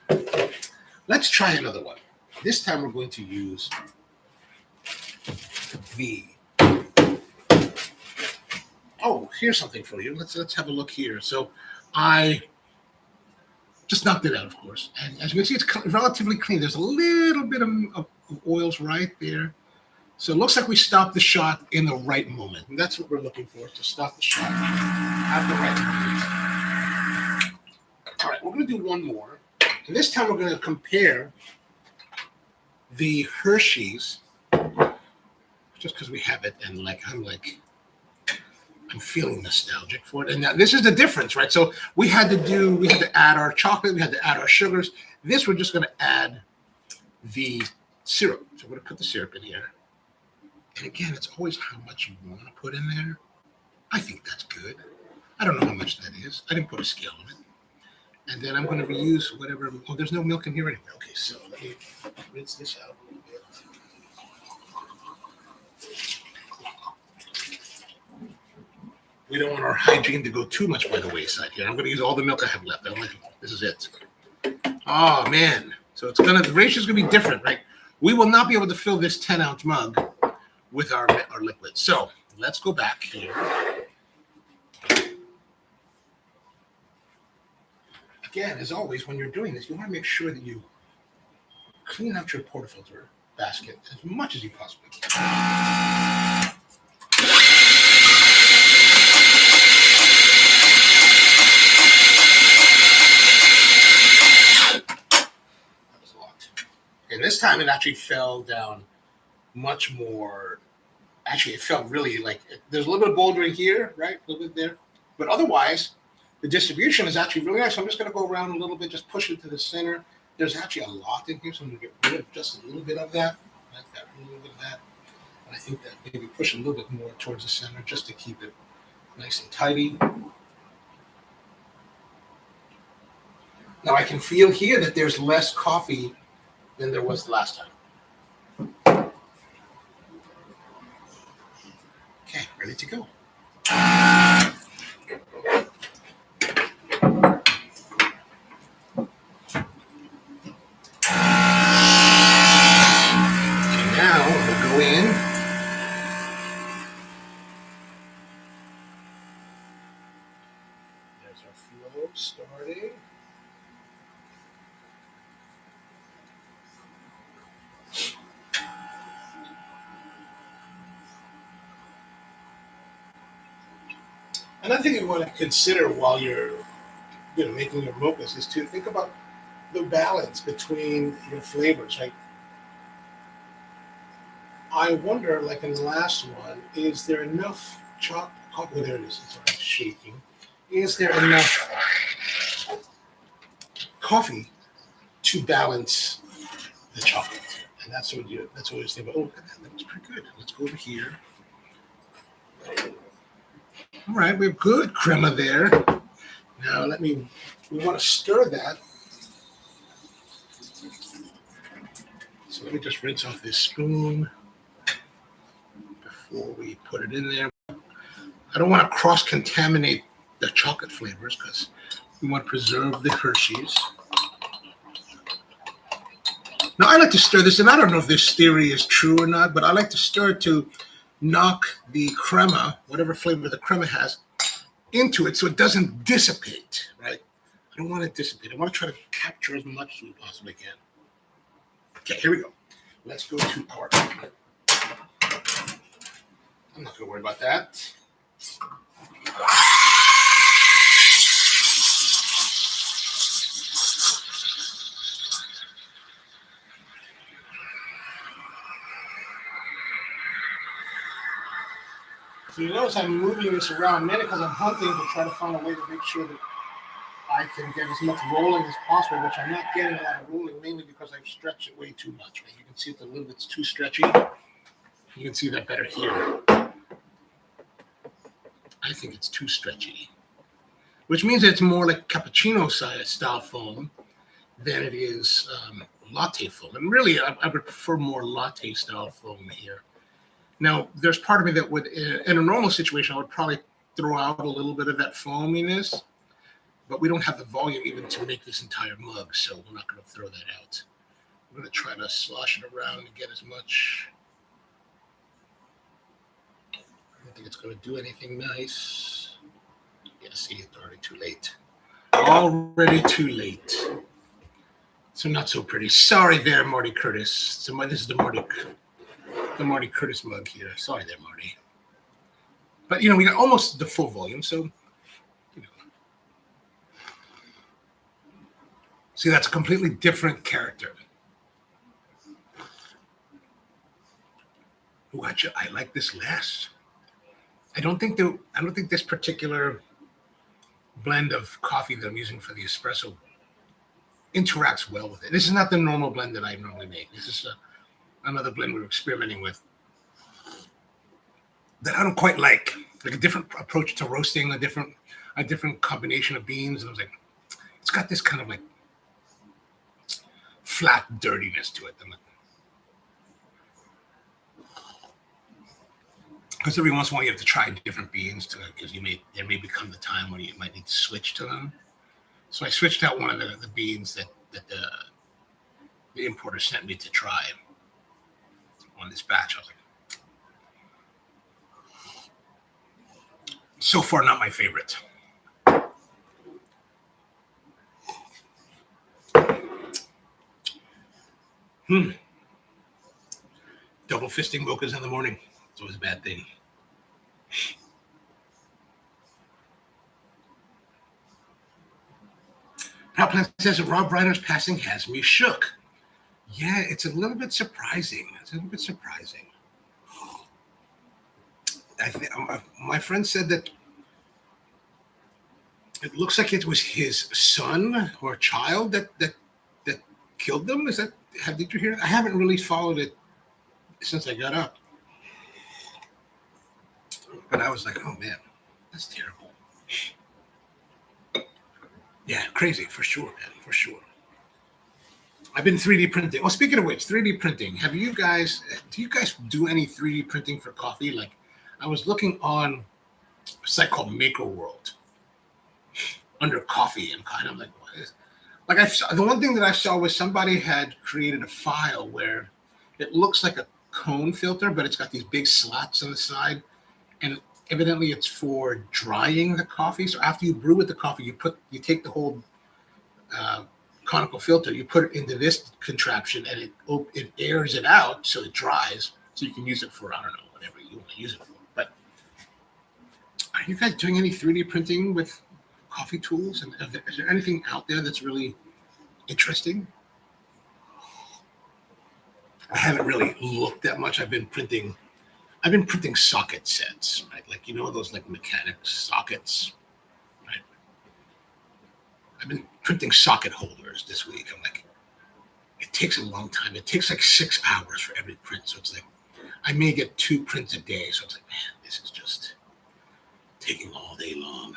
Let's try another one. This time we're going to use the. Oh, here's something for you. Let's have a look here. So I just knocked it out, of course, and as you can see, it's relatively clean. There's a little bit of oils right there. So it looks like we stopped the shot in the right moment. And that's what we're looking for, to stop the shot at the right moment. All right, we're going to do one more. And this time we're going to compare the Hershey's, just because we have it, and I'm feeling nostalgic for it. And now, this is the difference, right? So we had to add our chocolate, we had to add our sugars. This, we're just going to add the syrup. So we're going to put the syrup in here. And again, it's always how much you want to put in there. I think that's good. I don't know how much that is. I didn't put a scale on it. And then I'm going to reuse whatever. Oh, there's no milk in here anyway. Okay, so let me rinse this out a little bit. We don't want our hygiene to go too much by the wayside here. I'm going to use all the milk I have left. This is it. Oh, man. So the ratio is going to be different, right? We will not be able to fill this 10-ounce mug with our liquid. So let's go back here. Again, as always, when you're doing this, you want to make sure that you clean out your portafilter basket as much as you possibly can. That was a lot. And this time it actually fell down much more. Actually, it felt really there's a little bit of bouldering here, right? A little bit there. But otherwise, the distribution is actually really nice. So I'm just going to go around a little bit, just push it to the center. There's actually a lot in here, so I'm going to get rid of just a little bit of that, like that, a little bit of that. And I think that maybe push a little bit more towards the center just to keep it nice and tidy. Now I can feel here that there's less coffee than there was the last time. Okay, ready to go. And now we'll go in. There's our flow starting. Another thing you want to consider while you're making your mochas is to think about the balance between your flavors, right? I wonder, like in the last one, is there enough chocolate? Oh, there it is. It's already shaking. Is there enough coffee to balance the chocolate? And that's what you. That's what I was thinking. Oh, look at that. That was pretty good. Let's go over here. All right, we have good crema there. Now we want to stir that. So let me just rinse off this spoon before we put it in there. I don't want to cross-contaminate the chocolate flavors because we want to preserve the Hershey's. Now, I like to stir this, and I don't know if this theory is true or not, but I like to stir it to knock the crema, whatever flavor the crema has, into it so it doesn't dissipate, right? I don't want it to dissipate. I want to try to capture as much as we possibly can. Okay, here we go. Let's go to our... I'm not going to worry about that. So you notice I'm moving this around mainly because I'm hunting to try to find a way to make sure that I can get as much rolling as possible, which I'm not getting a lot of rolling, mainly because I've stretched it way too much. Right? You can see it's a little bit too stretchy. You can see that better here. I think it's too stretchy, which means it's more like cappuccino style foam than it is latte foam. And really, I would prefer more latte style foam here. Now, there's part of me that would, in a normal situation, I would probably throw out a little bit of that foaminess, but we don't have the volume even to make this entire mug, so we're not going to throw that out. We're going to try to slosh it around and get as much. I don't think it's going to do anything nice. Yeah, see, it's already too late. Already too late. So not so pretty. Sorry there, Marty Curtis. So this is the Marty Curtis mug here. Sorry there, Marty. But, we got almost the full volume, so, See, that's a completely different character. Ooh, I like this less. I don't think this particular blend of coffee that I'm using for the espresso interacts well with it. This is not the normal blend that I normally make. This is another blend we're experimenting with that I don't quite like a different approach to roasting, a different combination of beans. And I was like, it's got this kind of like flat dirtiness to it. Because every once in a while you have to try different beans because there may become the time when you might need to switch to them. So I switched out one of the beans that the importer sent me to try on this batch. I was like, so far not my favorite. Double fisting mochas in the morning. It's always a bad thing. Proud Plant says that Rob Reiner's passing has me shook. Yeah, it's a little bit surprising. My friend said that it looks like it was his son or child that killed them. Did you hear it? I haven't really followed it since I got up. But I was like, oh man, that's terrible. Yeah, crazy for sure, man, for sure. I've been 3D printing. Well, speaking of which, 3D printing. Do you guys do any 3D printing for coffee? Like, I was looking on a site called Maker World under coffee, and kind of like, what is? Like, the one thing that I saw was somebody had created a file where it looks like a cone filter, but it's got these big slots on the side, and evidently it's for drying the coffee. So after you brew with the coffee, you take the whole conical filter, you put it into this contraption, and it airs it out so it dries, so you can use it for, I don't know, whatever you want to use it for. But are you guys doing any 3D printing with coffee tools? And is there anything out there that's really interesting? I haven't really looked that much. I've been printing socket sets, right? Like, those like mechanics sockets, right? I've been printing socket holders this week. I'm like, it takes a long time. It takes like 6 hours for every print. So it's like, I may get 2 prints a day. So it's like, man, this is just taking all day long.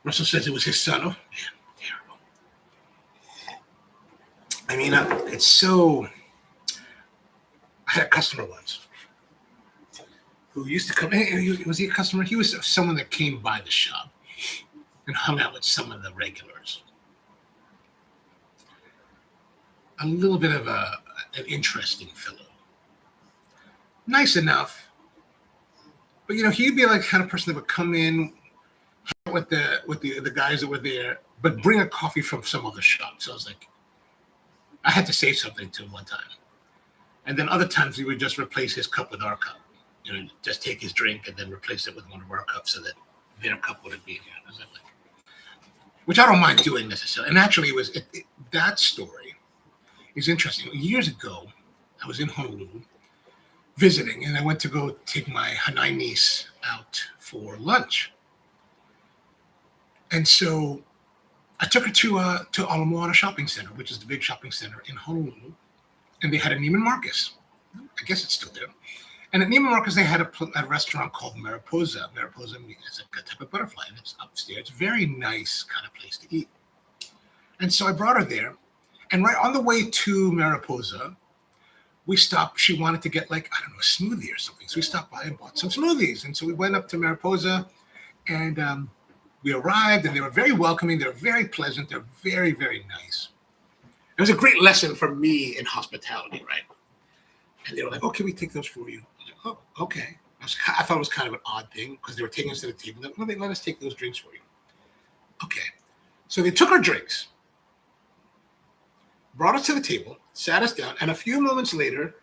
Russell says it was his son. Oh, man, terrible. I mean, it's so... I had a customer once who used to come. Was he a customer? He was someone that came by the shop and hung out with some of the regulars. A little bit of an interesting fellow. Nice enough, but he'd be like the kind of person that would come in with the guys that were there, but bring a coffee from some other shop. So I was like, I had to say something to him one time. And then other times we would just replace his cup with our cup. Just take his drink and then replace it with one of our cups so that their cup wouldn't be here. Which I don't mind doing necessarily. And actually, that story is interesting. Years ago, I was in Honolulu visiting, and I went to go take my Hanai niece out for lunch. And so I took her to Ala Moana Shopping Center, which is the big shopping center in Honolulu. And they had a Neiman Marcus. I guess it's still there. And at Neiman Marcus, they had a restaurant called Mariposa. Mariposa is like a type of butterfly, and it's upstairs. Very nice kind of place to eat. And so I brought her there. And right on the way to Mariposa, we stopped. She wanted to get, like, I don't know, a smoothie or something. So we stopped by and bought some smoothies. And so we went up to Mariposa, and we arrived, and they were very welcoming. They're very pleasant. They're very, very nice. It was a great lesson for me in hospitality, right? And they were like, "Oh, can we take those for you?" I was like, "Oh, okay." I thought it was kind of an odd thing because they were taking us to the table. Let us take those drinks for you. Okay. So they took our drinks, brought us to the table, sat us down, and a few moments later,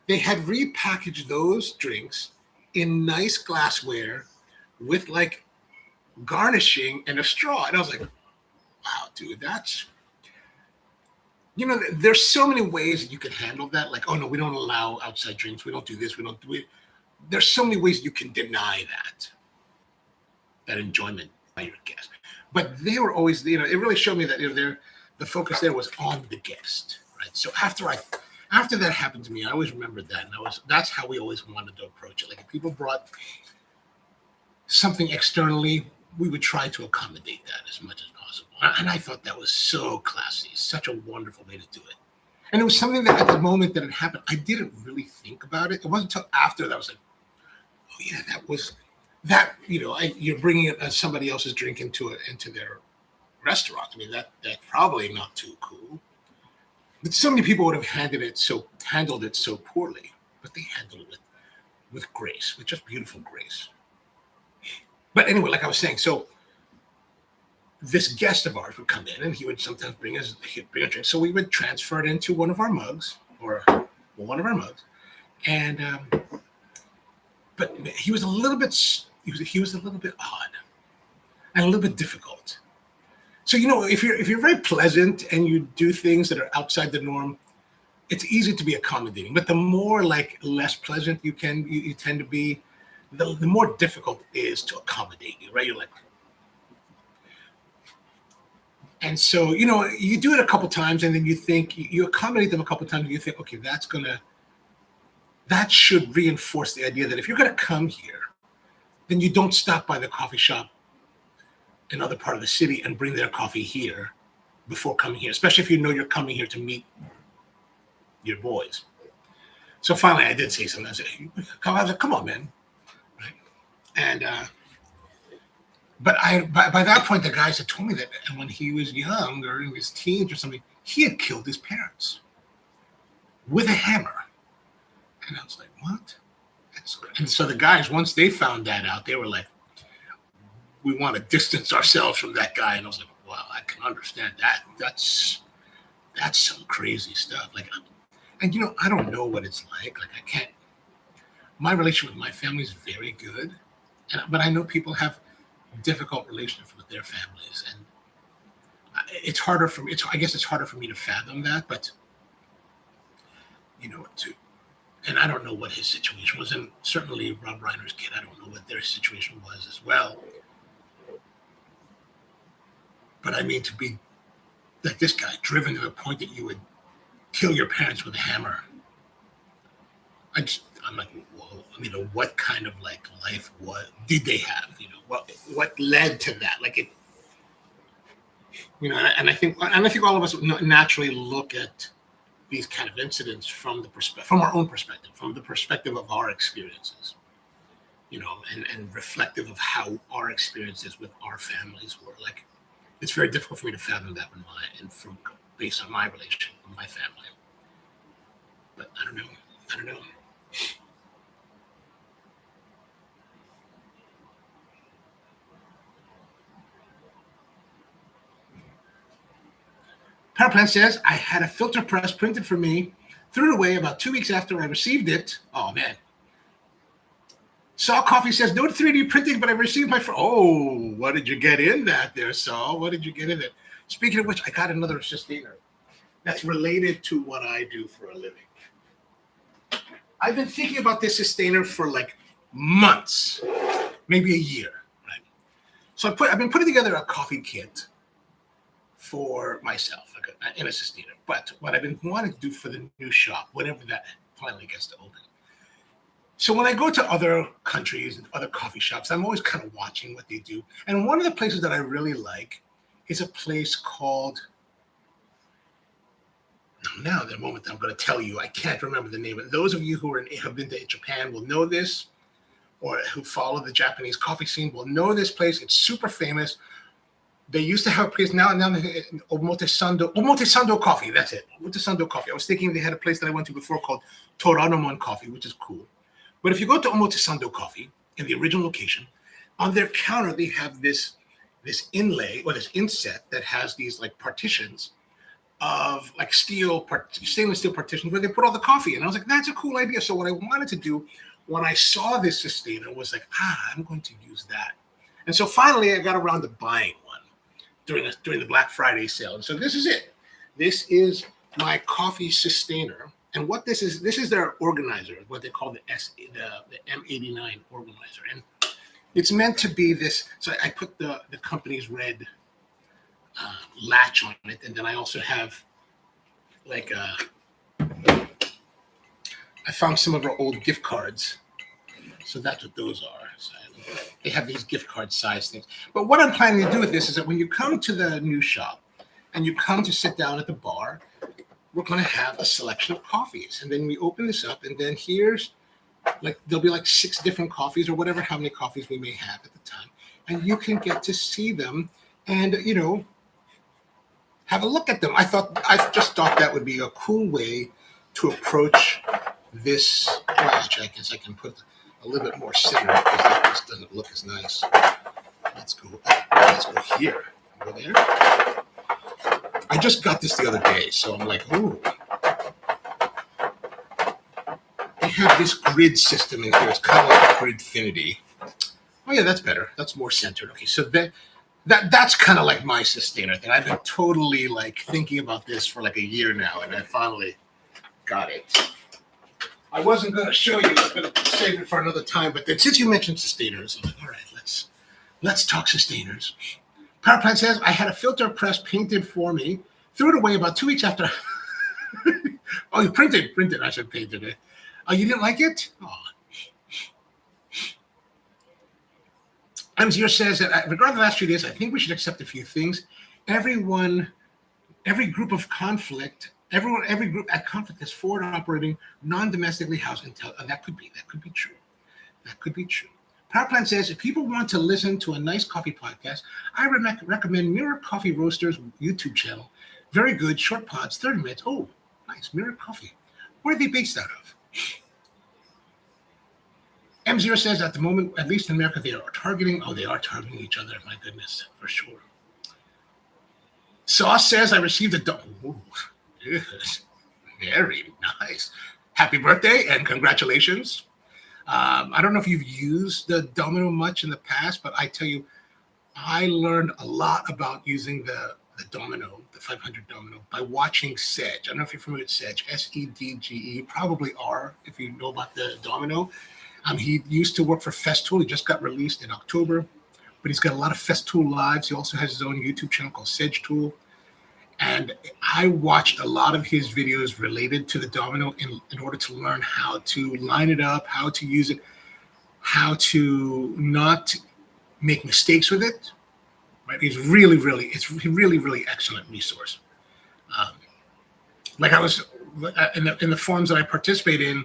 they had repackaged those drinks in nice glassware with like garnishing and a straw. And I was like, wow, dude, that's... there's so many ways that you can handle that. Like, oh no, we don't allow outside drinks. We don't do this. We don't do it. There's so many ways you can deny that enjoyment by your guest. But they were always, it really showed me that the focus there was on the guest, right? So after that happened to me, I always remembered that, and that's how we always wanted to approach it. Like, if people brought something externally, we would try to accommodate that as much as possible. And I thought that was so classy, such a wonderful way to do it. And it was something that at the moment that it happened, I didn't really think about it. It wasn't until after that I was like, oh yeah, that was that. You're bringing somebody else's drink into their restaurant. I mean, that's probably not too cool. But so many people would have handled it so poorly, but they handled it with grace, with just beautiful grace. But anyway, like I was saying, so this guest of ours would come in, and he would sometimes bring a drink. So we would transfer it into one of our mugs, and but he was a little bit odd and a little bit difficult. So if you're very pleasant and you do things that are outside the norm, it's easy to be accommodating. But the more like less pleasant you tend to be, the more difficult it is to accommodate you, right? You're like, and so you do it a couple times, and then you think you accommodate them a couple times, and you think, okay, that should reinforce the idea that if you're gonna come here, then you don't stop by the coffee shop another part of the city and bring their coffee here before coming here, especially if you know you're coming here to meet your boys. So finally, I did say something. I said, come on, man. Right? And, but by that point, the guys had told me that when he was young or in his teens or something, he had killed his parents with a hammer. And I was like, what? And so the guys, once they found that out, they were like, we want to distance ourselves from that guy. And I was like, wow, I can understand that. That's some crazy stuff. Like, and you know, I don't know what it's like. Like, I can't. My relationship with my family is very good, but I know people have difficult relationships with their families, and it's harder for me. I guess it's harder for me to fathom that. But you know, and I don't know what his situation was, and certainly Rob Reiner's kid, I don't know what their situation was as well. But I mean, to be like this guy, driven to the point that you would kill your parents with a hammer. I'm like, whoa. I mean, what kind of like life did they have? You know, what led to that? Like it, you know, and I think all of us naturally look at these kind of incidents from our own perspective, from the perspective of our experiences, you know, and reflective of how our experiences with our families were. Like, it's very difficult for me to fathom that based on my relationship with my family. But I don't know. Powerplant says, I had a filter press printed for me, threw it away about 2 weeks after I received it. Oh, man. Saul Coffee says, no 3D printing, but I received my... Oh, what did you get in that there, Saul? What did you get in it? Speaking of which, I got another sustainer that's related to what I do for a living. I've been thinking about this sustainer for like months, maybe a year, right? So I've been putting together a coffee kit for myself in a sustainer. But what I've been wanting to do for the new shop, whenever that finally gets to open. So when I go to other countries and other coffee shops, I'm always kind of watching what they do. And one of the places that I really like is a place called... Now, the moment I'm going to tell you, I can't remember the name. Those of you who have been to Japan will know this, or who follow the Japanese coffee scene will know this place. It's super famous. They used to have a place now Omotesando Coffee. That's it. Omotesando Coffee. I was thinking they had a place that I went to before called Toranomon Coffee, which is cool. But if you go to Omotesando Coffee in the original location, on their counter they have this inlay or this inset that has these like partitions of like stainless steel partitions where they put all the coffee. And I was like, that's a cool idea. So what I wanted to do when I saw this sustainer was like, I'm going to use that. And so finally I got around to buying one during the Black Friday sale. And so this is it. This is my coffee sustainer. And what this is their organizer, what they call the M89 organizer. And it's meant to be this. So I put the company's red latch on it. And then I also have like I found some of our old gift cards. So that's what those are. So they have these gift card size things. But what I'm planning to do with this is that when you come to the new shop and you come to sit down at the bar, we're going to have a selection of coffees. And then we open this up, and then here's like, there'll be like 6 different coffees or whatever, how many coffees we may have at the time. And you can get to see them and, you know, have a look at them. I just thought that would be a cool way to approach this. Well, actually, I guess I can put a little bit more center because that just doesn't look as nice. Let's go here. Go there. I just got this the other day, so I'm like, ooh. They have this grid system in here. It's kind of like Gridfinity. Oh yeah, that's better. That's more centered. Okay, so that's kind of like my sustainer thing. I've been totally like thinking about this for like a year now, and I finally got it. I wasn't going to show you. I was going to save it for another time, but then since you mentioned sustainers, I'm like, all right, let's talk sustainers. Powerplant says, I had a filter press painted for me, threw it away about 2 weeks after. Oh, you printed. I should painted it. Oh, you didn't like it? Oh. Amzir says that regarding the last few days, I think we should accept a few things. Every group of conflict, every group at conflict is forward operating, non-domestically housed intel. That could be true. That could be true. Power Plant says, if people want to listen to a nice coffee podcast, I recommend Mirror Coffee Roasters YouTube channel. Very good, short pods, 30 minutes. Oh, nice, Mirror Coffee. Where are they based out of? M0 says, at the moment, at least in America, they are targeting each other. My goodness, for sure. Sauce says, I received a very nice. Happy birthday and congratulations. I don't know if you've used the domino much in the past, but I tell you, I learned a lot about using the domino, the 500 domino, by watching Sedge. I don't know if you're familiar with Sedge, S-E-D-G-E, probably are, if you know about the domino. He used to work for Festool. He just got released in October, but he's got a lot of Festool lives. He also has his own YouTube channel called Sedge Tool. And I watched a lot of his videos related to the domino in order to learn how to line it up, how to use it, how to not make mistakes with it. Right? It's a really excellent resource. Like I was in the forums that I participate in,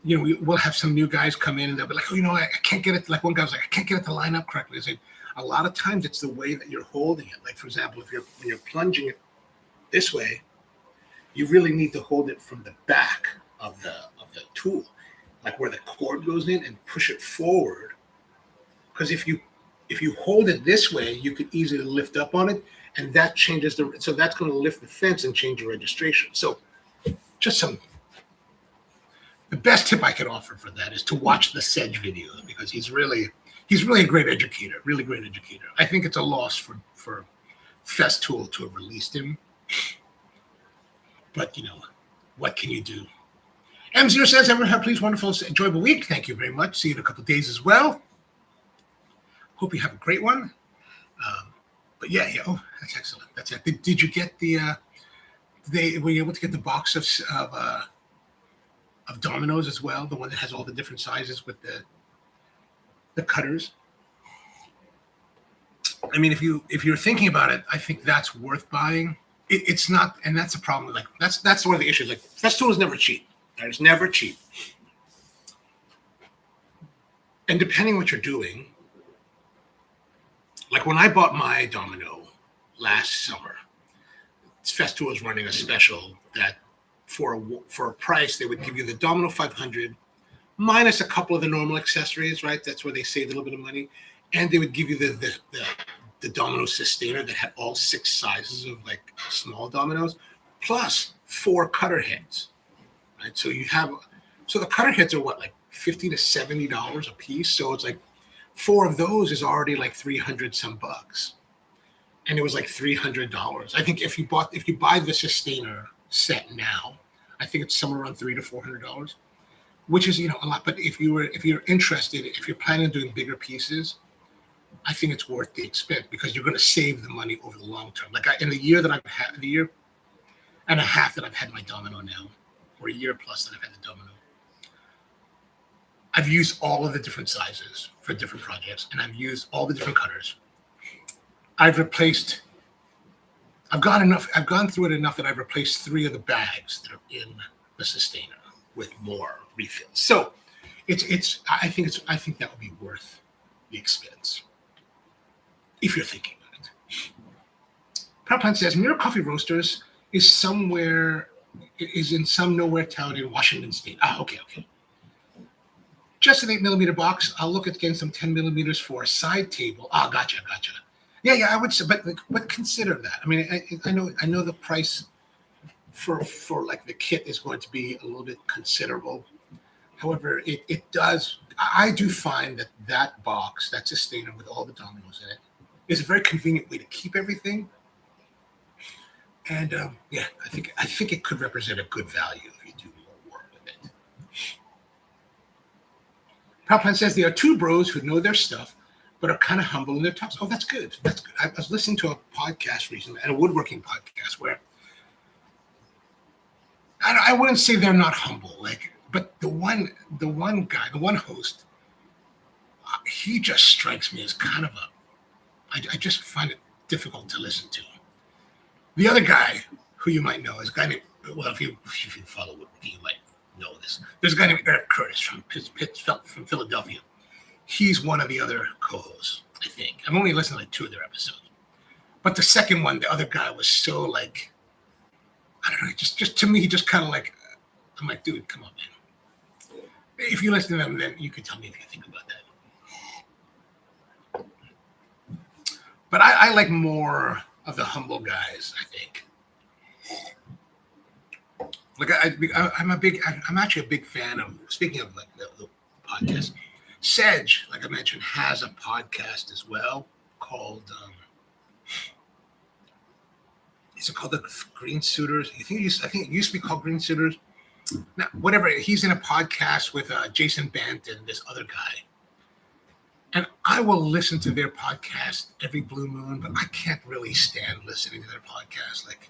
we'll have some new guys come in and they'll be like, I can't get it. Like one guy was like, I can't get it to line up correctly. I said, a lot of times it's the way that you're holding it. Like, for example, when you're plunging it this way, you really need to hold it from the back of the tool, like where the cord goes in, and push it forward. Because if you hold it this way, you could easily lift up on it, and that changes so that's going to lift the fence and change your registration. So just the best tip I could offer for that is to watch the Sedge video, because he's really a great educator, really great educator. I think it's a loss for Festool to have released him. But, what can you do? M0 says, everyone have a please, wonderful, enjoyable week. Thank you very much. See you in a couple of days as well. Hope you have a great one. But yeah, that's excellent. That's it. Did you get were you able to get the box of dominoes as well? The one that has all the different sizes with the cutters. I mean, if you're thinking about it, I think that's worth buying. It's not, and that's a problem. Like that's one of the issues. Like, Festool is never cheap. It's never cheap. And depending what you're doing, like when I bought my domino last summer, Festool was running a special that for a price they would give you the domino 500 minus a couple of the normal accessories, right? That's where they save a little bit of money, and they would give you the domino sustainer that had all 6 sizes of like small dominoes, plus 4 cutter heads, right? So the cutter heads are what, like $50 to $70 a piece. So it's like 4 of those is already like 300 some bucks, and it was like $300. I think if you buy the sustainer set now, I think it's somewhere around $300 to $400, which is a lot. But if you're interested, if you're planning on doing bigger pieces, I think it's worth the expense, because you're going to save the money over the long term. Like in the year and a half that I've had my domino now, or a year plus that I've had the domino, I've used all of the different sizes for different projects, and I've used all the different cutters. I've gone through it enough that I've replaced 3 of the bags that are in the sustainer with more refills. So I think that would be worth the expense, if you're thinking about it. Power Plant says, Mirror Coffee Roasters is in some nowhere town in Washington State. Okay. Just an 8mm box. I'll look at getting some 10mm for a side table. Gotcha. Yeah, I would say, but consider that. I mean, I know the price for like the kit is going to be a little bit considerable. However, it does. I do find that box, that sustainer with all the dominoes in it, is a very convenient way to keep everything. And I think it could represent a good value if you do more work with it. Palplan says there are 2 bros who know their stuff, but are kind of humble in their talks. Oh, that's good. I was listening to a podcast recently, a woodworking podcast, where I wouldn't say they're not humble, but the one guy, the one host, he just strikes me as kind of I just find it difficult to listen to. The other guy who you might know is a guy named, well, if you follow Woodworking, you might know this. There's a guy named Eric Curtis from Philadelphia. He's one of the other co-hosts, I think. I've only listened to like 2 of their episodes. But the second one, the other guy was so like, I don't know, just to me, he just kind of like, I'm like, dude, come on, man. If you listen to them, then you can tell me if you think about that. But I like more of the humble guys, I think. Like I'm actually a big fan of, speaking of like the podcast, Sedge, like I mentioned, has a podcast as well called, is it called the Green Suitors? I think it used to be called Green Suitors. Now, whatever, he's in a podcast with Jason Bent and this other guy. And I will listen to their podcast every blue moon, but I can't really stand listening to their podcast. Like,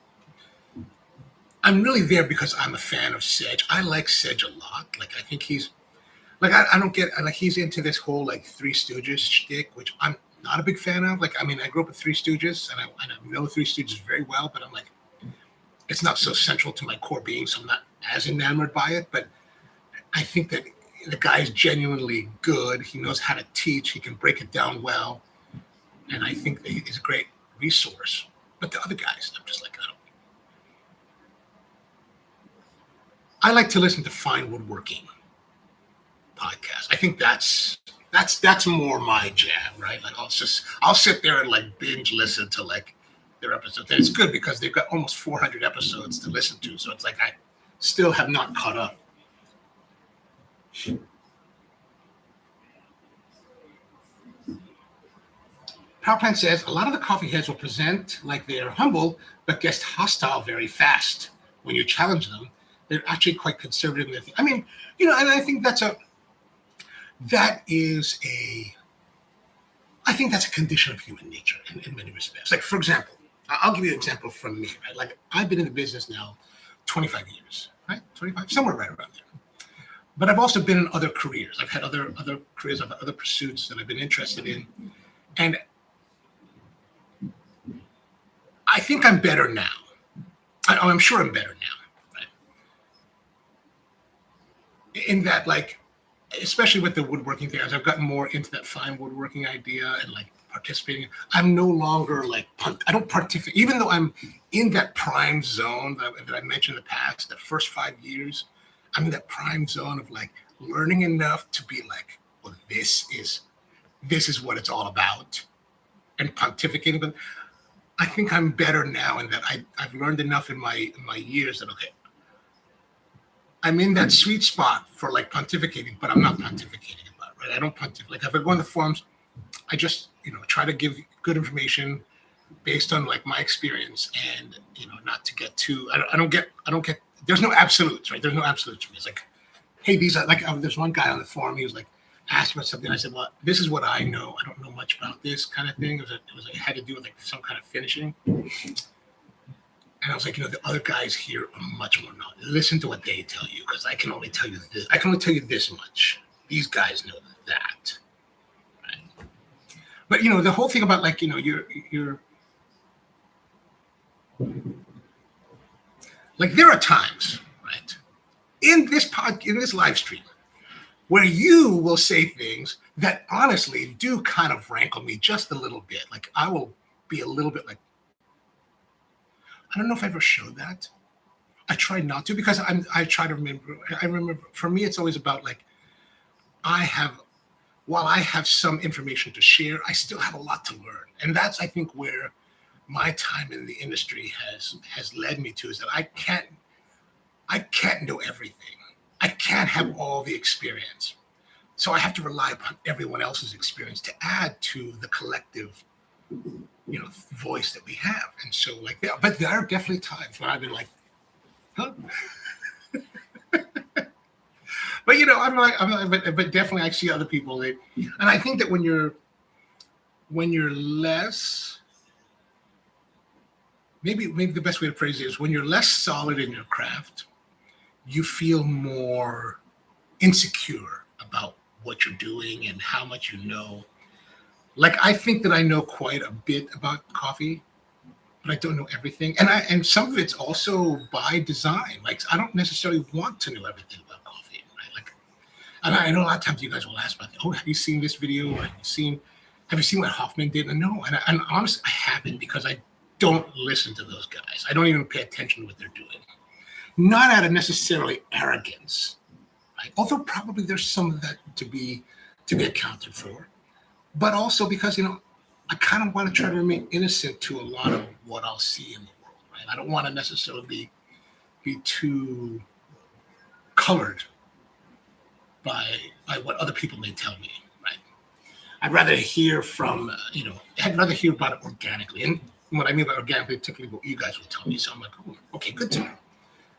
I'm really there because I'm a fan of Sedge. I like Sedge a lot. Like, I think he's, like, I don't get, like, he's into this whole, like, Three Stooges shtick, which I'm not a big fan of. Like, I mean, I grew up with Three Stooges, and I know Three Stooges very well, but I'm like, it's not so central to my core being, so I'm not as enamored by it. But I think that the guy's genuinely good. He knows how to teach. He can break it down well. And I think that he's a great resource. But the other guys, I'm just like, I like to listen to fine woodworking podcasts. I think that's more my jam, right? Like I'll sit there and like binge listen to like their episodes. And it's good because they've got almost 400 episodes to listen to. So it's like I still have not caught up. Power Plant says a lot of the coffee heads will present like they're humble, but get hostile very fast. When you challenge them, they're actually quite conservative in their thing. I mean, you know, and I think that's a condition of human nature in many respects. Like, for example, I'll give you an example from me, right? Like, I've been in the business now 25 years, right? 25, somewhere right around there. But I've also been in other careers. I've had other careers, I've had other pursuits that I've been interested in. And I think I'm better now. I'm sure I'm better now, right? In that, like, especially with the woodworking thing, as I've gotten more into that fine woodworking idea and like participating, I'm no longer like, I don't participate, even though I'm in that prime zone that I mentioned in the past, the first 5 years, I'm in that prime zone of like learning enough to be like, well, this is what it's all about, and pontificating. But I think I'm better now in that I've learned enough in my years that, okay, I'm in that sweet spot for like pontificating, but I'm not pontificating about it, right? I don't pontificate. Like if I go on the forums, I just, you know, try to give good information based on like my experience, and, you know, not to get too, I don't get, there's no absolutes, right? There's no absolutes for me. It's like, hey, these are like, there's one guy on the forum, he was like, asked about something. I said, well, this is what I know. I don't know much about this kind of thing. It had to do with like some kind of finishing. And I was like, you know, the other guys here are much more knowledgeable. Listen to what they tell you, because I can only tell you this. I can only tell you this much. These guys know that. Right? But, you know, the whole thing about like, you know, you're like, there are times, right, in this live stream where you will say things that honestly do kind of rankle me just a little bit. Like I will be a little bit like, I don't know if I ever showed that. I try not to, because I try to remember. I remember, for me, it's always about like, while I have some information to share, I still have a lot to learn. And that's, I think, where my time in the industry has led me to, is that I can't know everything. I can't have all the experience. So I have to rely upon everyone else's experience to add to the collective, you know, voice that we have. And so like, but there are definitely times when I've been like, huh? But, you know, I'm like, but definitely I see other people and I think that when you're less, maybe the best way to phrase it is, when you're less solid in your craft, you feel more insecure about what you're doing and how much you know. Like I think that I know quite a bit about coffee, but I don't know everything. And some of it's also by design. Like I don't necessarily want to know everything about coffee, right? Like, and I know a lot of times you guys will ask about, oh, have you seen this video? Or have you seen what Hoffman did? And no, and honestly, I haven't because I don't listen to those guys. I don't even pay attention to what they're doing. Not out of necessarily arrogance, right? Although probably there's some of that to be accounted for, but also because I kind of want to try to remain innocent to a lot of what I'll see in the world, right? I don't want to necessarily be too colored by what other people may tell me, right? I'd rather hear from I'd rather hear about it organically, and what I mean by organically, typically what you guys will tell me. So I'm like, oh, okay, good to know.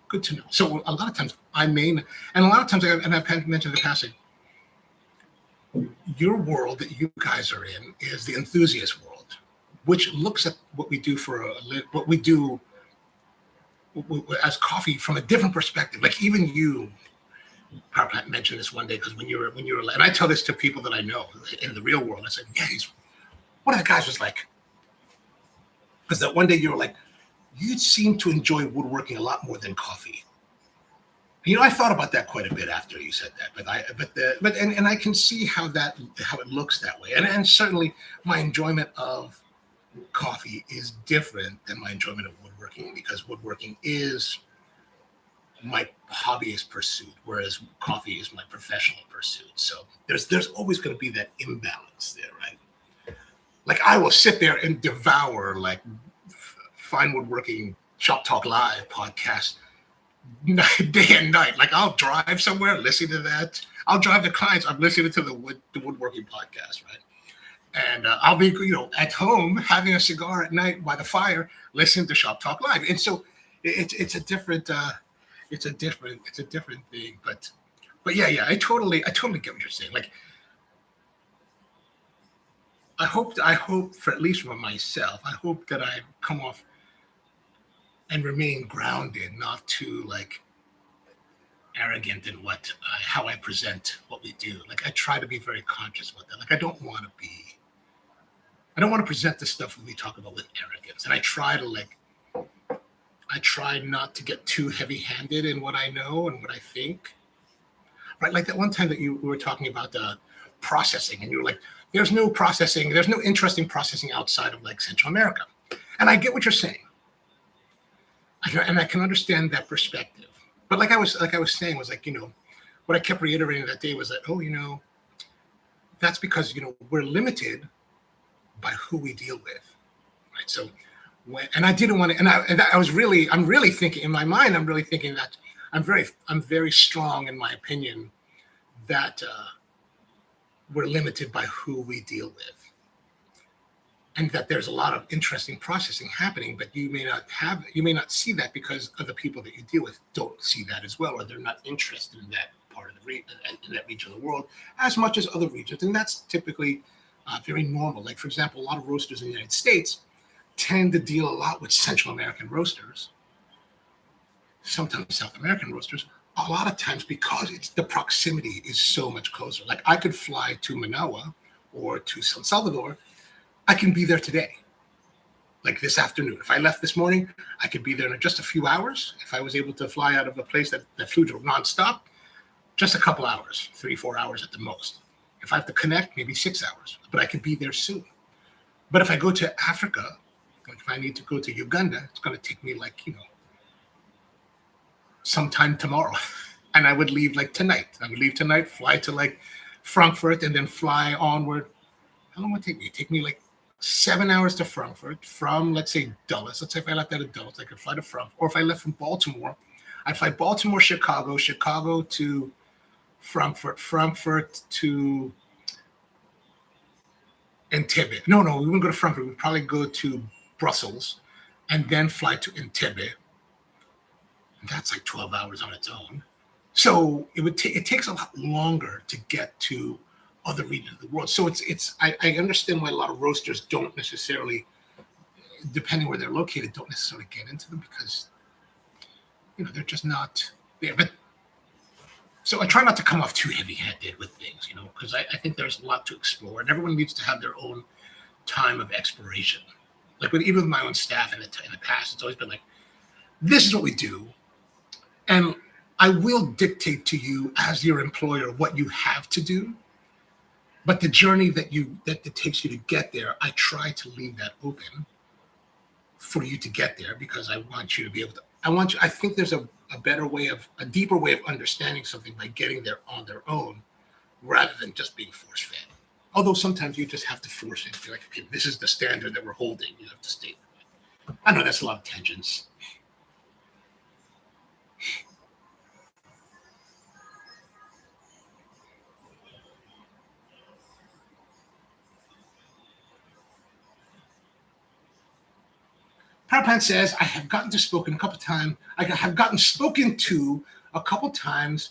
Good to know. So a lot of times and a lot of times, and I've mentioned in the past, your world that you guys are in is the enthusiast world, which looks at what we do what we do as coffee from a different perspective. Like even you, Power Plant mentioned this one day because when you were, and I tell this to people that I know in the real world, I said, yeah, one of the guys was like, because that one day you were like, you seem to enjoy woodworking a lot more than coffee. I thought about that quite a bit after you said that, but I can see how it looks that way, and certainly my enjoyment of coffee is different than my enjoyment of woodworking because woodworking is my hobbyist pursuit, whereas coffee is my professional pursuit. So there's always going to be that imbalance there, right? Like I will sit there and devour like Fine Woodworking Shop Talk Live podcast day and night. Like I'll drive somewhere, listen to that. I'll drive to clients. I'm listening to the woodworking podcast, right? And I'll be, at home having a cigar at night by the fire, listening to Shop Talk Live. And so it's a different thing. But yeah, I totally get what you're saying. Like I hope for at least for myself, I hope that I come off and remain grounded, not too like arrogant in how I present what we do. Like I try to be very conscious about that. Like I don't want to present the stuff that we talk about with arrogance. And I try not to get too heavy-handed in what I know and what I think. Right? Like that one time that we were talking about the processing, and you were like, there's no interesting processing outside of like Central America. And I get what you're saying. And I can understand that perspective. But like I was saying, was like, what I kept reiterating that day was that, that's because, we're limited by who we deal with. Right. So and I didn't want to, I'm really thinking in my mind, I'm really thinking that I'm very strong in my opinion that we're limited by who we deal with. And that there's a lot of interesting processing happening, but you may not see that because other people that you deal with don't see that as well, or they're not interested in that part of in that region of the world as much as other regions. And that's typically very normal. Like, for example, a lot of roasters in the United States tend to deal a lot with Central American roasters, sometimes South American roasters, a lot of times because the proximity is so much closer. Like I could fly to Managua or to San Salvador. I can be there today, like this afternoon. If I left this morning, I could be there in just a few hours. If I was able to fly out of a place that flew to nonstop, just a couple hours, 3-4 hours at the most. If I have to connect, maybe 6 hours, but I could be there soon. But if I go to Africa, like if I need to go to Uganda, it's going to take me like, sometime tomorrow. And I would leave like tonight. I would leave tonight, fly to like Frankfurt, and then fly onward. How long would it take me? It'd take me like 7 hours to Frankfurt from, let's say, Dulles. Let's say if I left out of Dulles, I could fly to Frankfurt. Or if I left from Baltimore, I'd fly Baltimore, Chicago to Frankfurt to Entebbe. No, we wouldn't go to Frankfurt. We'd probably go to Brussels and then fly to Entebbe. And that's like 12 hours on its own. So it takes a lot longer to get to other regions of the world. So I understand why a lot of roasters don't necessarily, depending where they're located, don't necessarily get into them because they're just not there. But So I try not to come off too heavy-handed with things, because I think there's a lot to explore, and everyone needs to have their own time of exploration. Like even with my own staff in the past, it's always been like, this is what we do, and I will dictate to you as your employer what you have to do. But the journey that it takes you to get there, I try to leave that open for you to get there, because I want you to be able to. I think there's a deeper way of understanding something by getting there on their own, rather than just being force fed. Although sometimes you just have to force it. You're like, okay, this is the standard that we're holding. You have to stay. I know that's a lot of tangents. Powerplant says, I have gotten spoken to a couple times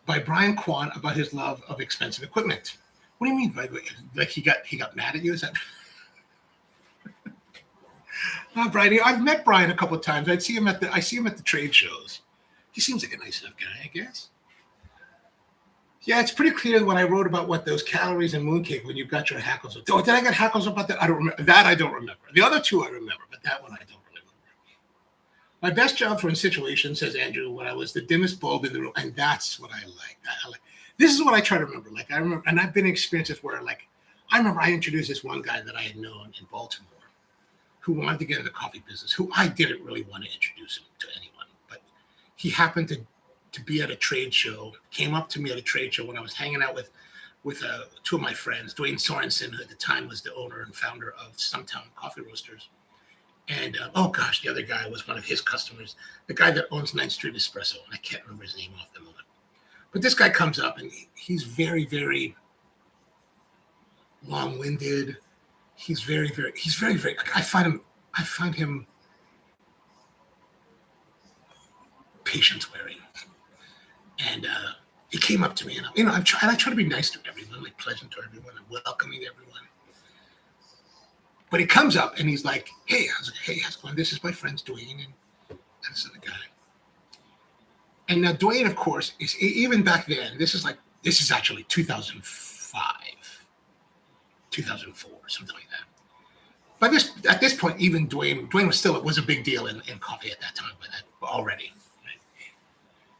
by Brian Kwan about his love of expensive equipment. What do you mean by like he got mad at you? Is that Brian? I've met Brian a couple of times. I see him at the trade shows. He seems like a nice enough guy, I guess. Yeah, it's pretty clear when I wrote about what those calories and mooncake when you got your hackles. Oh, did I get hackles about that? I don't remember. That I don't remember. The other two I remember, but that one I don't really remember. My best job for in situation, says Andrew, when I was the dimmest bulb in the room, and that's what I like. This is what I try to remember. Like I remember, and I've been in experiences where, like, I remember I introduced this one guy that I had known in Baltimore who wanted to get in the coffee business, who I didn't really want to introduce him to anyone, but he happened to be at a trade show, came up to me at a trade show when I was hanging out with two of my friends, Dwayne Sorensen, who at the time was the owner and founder of Stumptown Coffee Roasters. And, the other guy was one of his customers, the guy that owns 9th Street Espresso, and I can't remember his name off the moment. But this guy comes up, and he's very, very long-winded. He's very, very, I find him patience-wearing. And he came up to me, and I try to be nice to everyone, like pleasant to everyone, and welcoming everyone. But he comes up and he's like, "Hey, how's it going? This is my friend Dwayne and this other guy." And now Dwayne, of course, is even back then. This is actually 2005, 2004, something like that. But at this point, even Dwayne was a big deal in coffee at that time, already.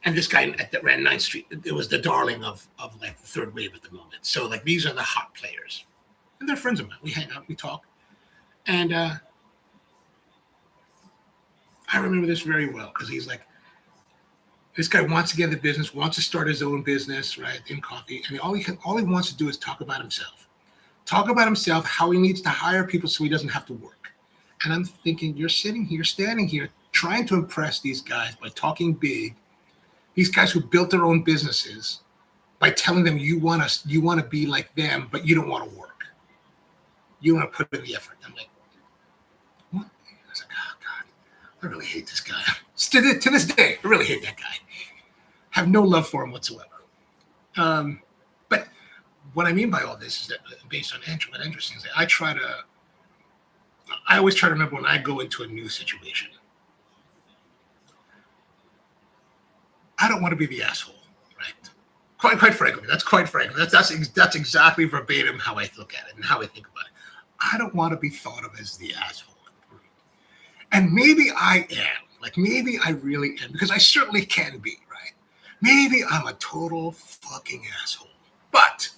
And this guy that ran 9th Street, it was the darling of like the third wave at the moment. So like these are the hot players, and they're friends of mine. We hang out, we talk, and I remember this very well because he's like, this guy wants to get in the business, wants to start his own business, right, in coffee, and all he wants to do is talk about himself, how he needs to hire people so he doesn't have to work. And I'm thinking, you're standing here, trying to impress these guys by talking big. These guys who built their own businesses by telling them you want to be like them, but you don't want to work. You want to put in the effort. I'm like, what? I was like, oh God, I really hate this guy. To this day, I really hate that guy. Have no love for him whatsoever. But what I mean by all this is that based on what Andrew says, I always try to remember when I go into a new situation, I don't want to be the asshole, right? Quite frankly, that's exactly verbatim how I look at it and how I think about it. I don't want to be thought of as the asshole. And maybe I am, maybe I really am, because I certainly can be, right? Maybe I'm a total fucking asshole. But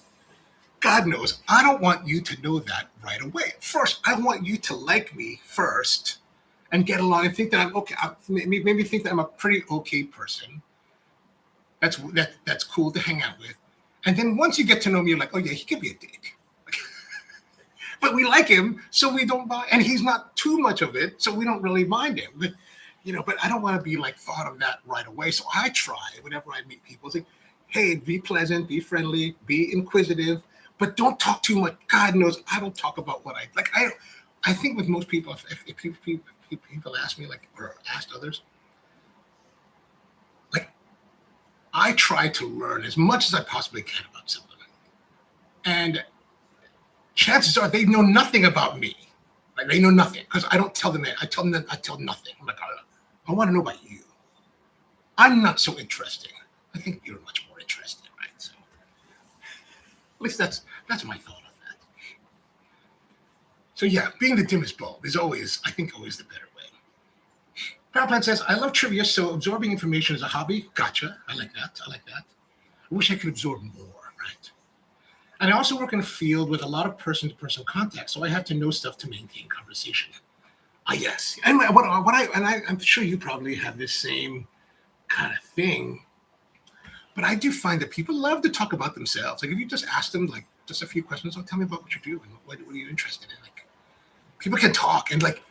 God knows, I don't want you to know that right away. First, I want you to like me first and get along and think that I'm okay. Maybe think that I'm a pretty okay person. That's cool to hang out with. And then once you get to know me, you're like, oh yeah, he could be a dick. But we like him, so we don't mind. And he's not too much of it, so we don't really mind him. But I don't want to be thought of that right away. So I try whenever I meet people, say, hey, be pleasant, be friendly, be inquisitive, but don't talk too much. God knows I don't talk about what I like. I think with most people, if people ask me or asked others, I try to learn as much as I possibly can about someone. And chances are they know nothing about me. They know nothing because I don't tell them that. I tell nothing. I'm like, I want to know about you. I'm not so interesting. I think you're much more interesting. least that's my thought on that. So yeah, being the dimmest bulb is always, I think, always the better way. Powerplant says, I love trivia, so absorbing information is a hobby. Gotcha. I like that. I wish I could absorb more, right? And I also work in a field with a lot of person-to-person contact, so I have to know stuff to maintain conversation. Yes. And I'm sure you probably have this same kind of thing. But I do find that people love to talk about themselves. Like if you just ask them like just a few questions, tell me about what you do and what are you interested in. Like people can talk and like,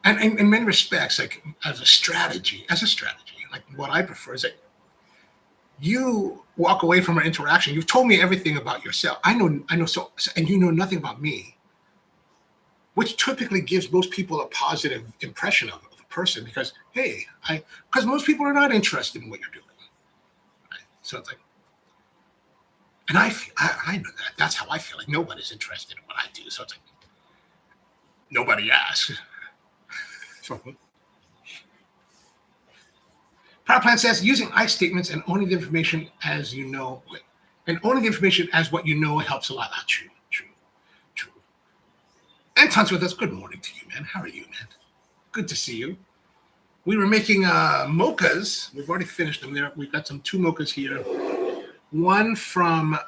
and in many respects, like as a strategy, like what I prefer is that you walk away from our interaction. You've told me everything about yourself. I know so, and you know nothing about me, which typically gives most people a positive impression of a person because, hey, because most people are not interested in what you're doing. Right? So it's like, and I know that. That's how I feel. Like nobody's interested in what I do. So it's like, nobody asks. Powerplant says, using I statements and owning the information as you know, and owning the information as what you know helps a lot. True. Anton's with us. Good morning to you, man. How are you, man? Good to see you. We were making mochas. We've already finished them there. We've got two mochas here. One from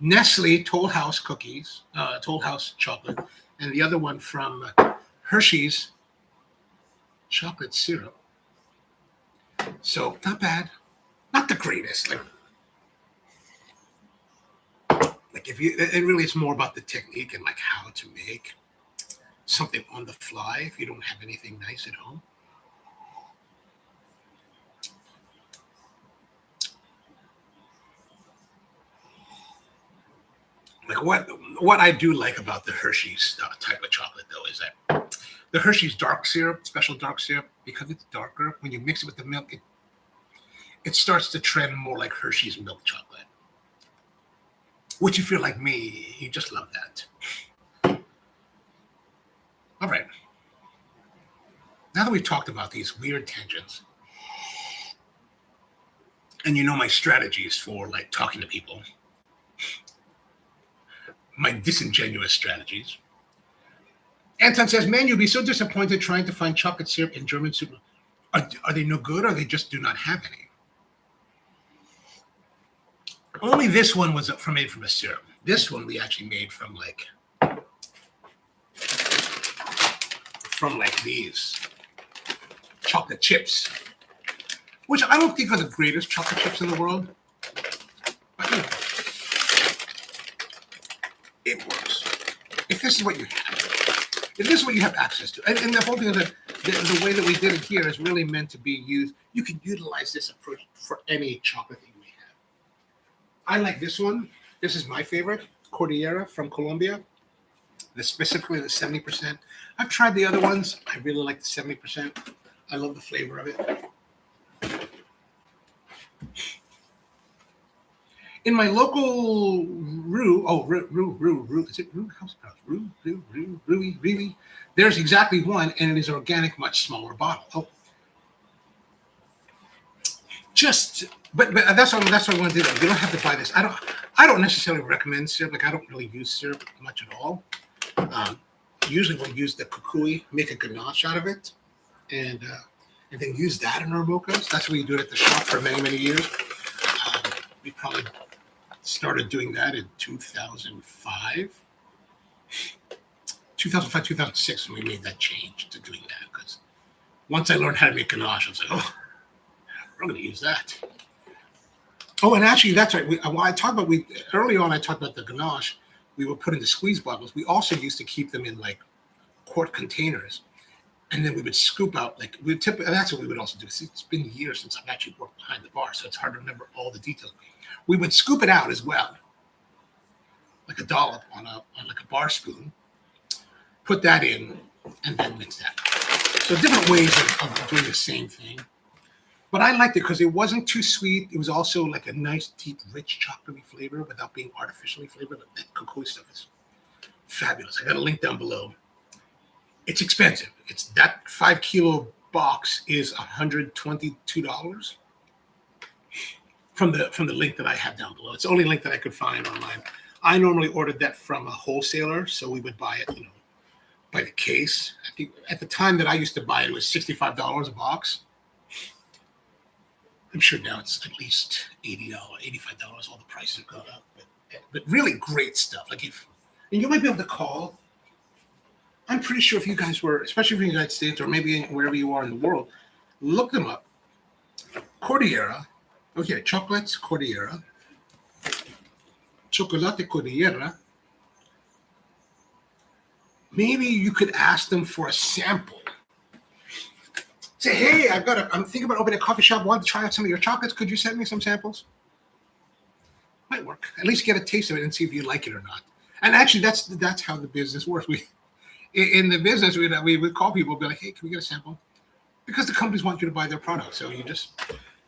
Nestle Toll House cookies, Toll House chocolate, and the other one from Hershey's chocolate syrup. So not bad, not the greatest. Like if you, it really is more about the technique and like how to make something on the fly if you don't have anything nice at home. Like what I do like about the Hershey's type of chocolate though is that the Hershey's dark syrup, special dark syrup, because it's darker, when you mix it with the milk, it starts to trend more like Hershey's milk chocolate. Which if you're like me, you just love that. All right. Now that we've talked about these weird tangents, and you know my strategies for like talking to people, my disingenuous strategies. Anton says, man, you'll be so disappointed trying to find chocolate syrup in German super. Are they no good or they just do not have any? Only this one was made from a syrup. This one we actually made from these chocolate chips, which I don't think are the greatest chocolate chips in the world. But you know, it works. If this is what you have. If this is what you have access to, and the whole thing is that the way that we did it here is really meant to be used. You can utilize this approach for any chocolate that you may have. I like this one. This is my favorite, Cordillera from Colombia. Specifically the 70%. I've tried the other ones. I really like the 70%. I love the flavor of it. In my local Rue, is it Rue? How's it pronounced? Rue. There's exactly one, and it is organic, much smaller bottle. Oh, but that's what I want to do. You don't have to buy this. I don't necessarily recommend syrup. Like I don't really use syrup much at all. Usually we'll use the kukui, make a ganache out of it, and then use that in our mochas. That's what we do it at the shop for many years. We probably started doing that in 2005, 2006 when we made that change to doing that. Because once I learned how to make ganache, I was like, oh, I'm going to use that. Oh, and actually, that's right. Early on, I talked about the ganache. We would put in the squeeze bottles. We also used to keep them in like quart containers. And then we would scoop out, and that's what we would also do. It's been years since I've actually worked behind the bar, so it's hard to remember all the details. We would scoop it out as well, like a dollop on like a bar spoon, put that in, and then mix that. So different ways of doing the same thing. But I liked it because it wasn't too sweet. It was also like a nice, deep, rich, chocolatey flavor without being artificially flavored. That kukui stuff is fabulous. I got a link down below. It's expensive. It's that 5 kilo box is $122 from the link that I have down below. It's the only link that I could find online. I normally ordered that from a wholesaler, so we would buy it, by the case. I think at the time that I used to buy it, it was $65 a box. I'm sure now it's at least $80, $85. All the prices have gone up, but really great stuff. And you might be able to call. I'm pretty sure if you guys were, especially in the United States or maybe wherever you are in the world, look them up. Cordillera. Okay, chocolates Cordillera. Chocolate Cordillera. Maybe you could ask them for a sample. Say, hey, I'm thinking about opening a coffee shop. Want to try out some of your chocolates? Could you send me some samples? Might work. At least get a taste of it and see if you like it or not. And actually, that's how the business works. In the business, we would call people, be like, hey, can we get a sample? Because the companies want you to buy their product. So you just,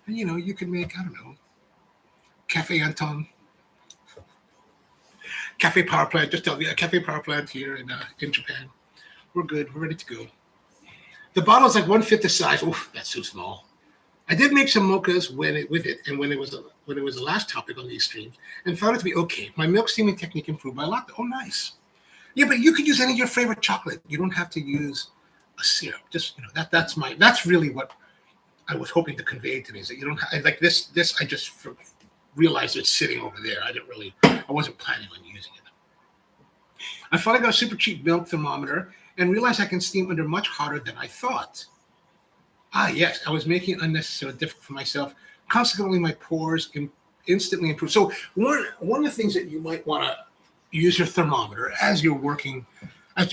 you can make, I don't know, Cafe Anton, Cafe Power Plant. Just tell me, a Cafe Power Plant here in Japan. We're good. We're ready to go. The bottle's like 1/5 the size. Oh, that's too small. I did make some mochas when it was the last topic on these streams, and found it to be okay. My milk steaming technique improved by a lot. Oh, nice. Yeah, but you could use any of your favorite chocolate. You don't have to use a syrup. Just that's really what I was hoping to convey today. Is that you don't have like this. I just realized it's sitting over there. I wasn't planning on using it. I finally got a super cheap milk thermometer and realized I can steam under much hotter than I thought. Ah, yes, I was making it unnecessarily difficult for myself. Consequently, my pores instantly improved. So one of the things that you might want to use your thermometer as you're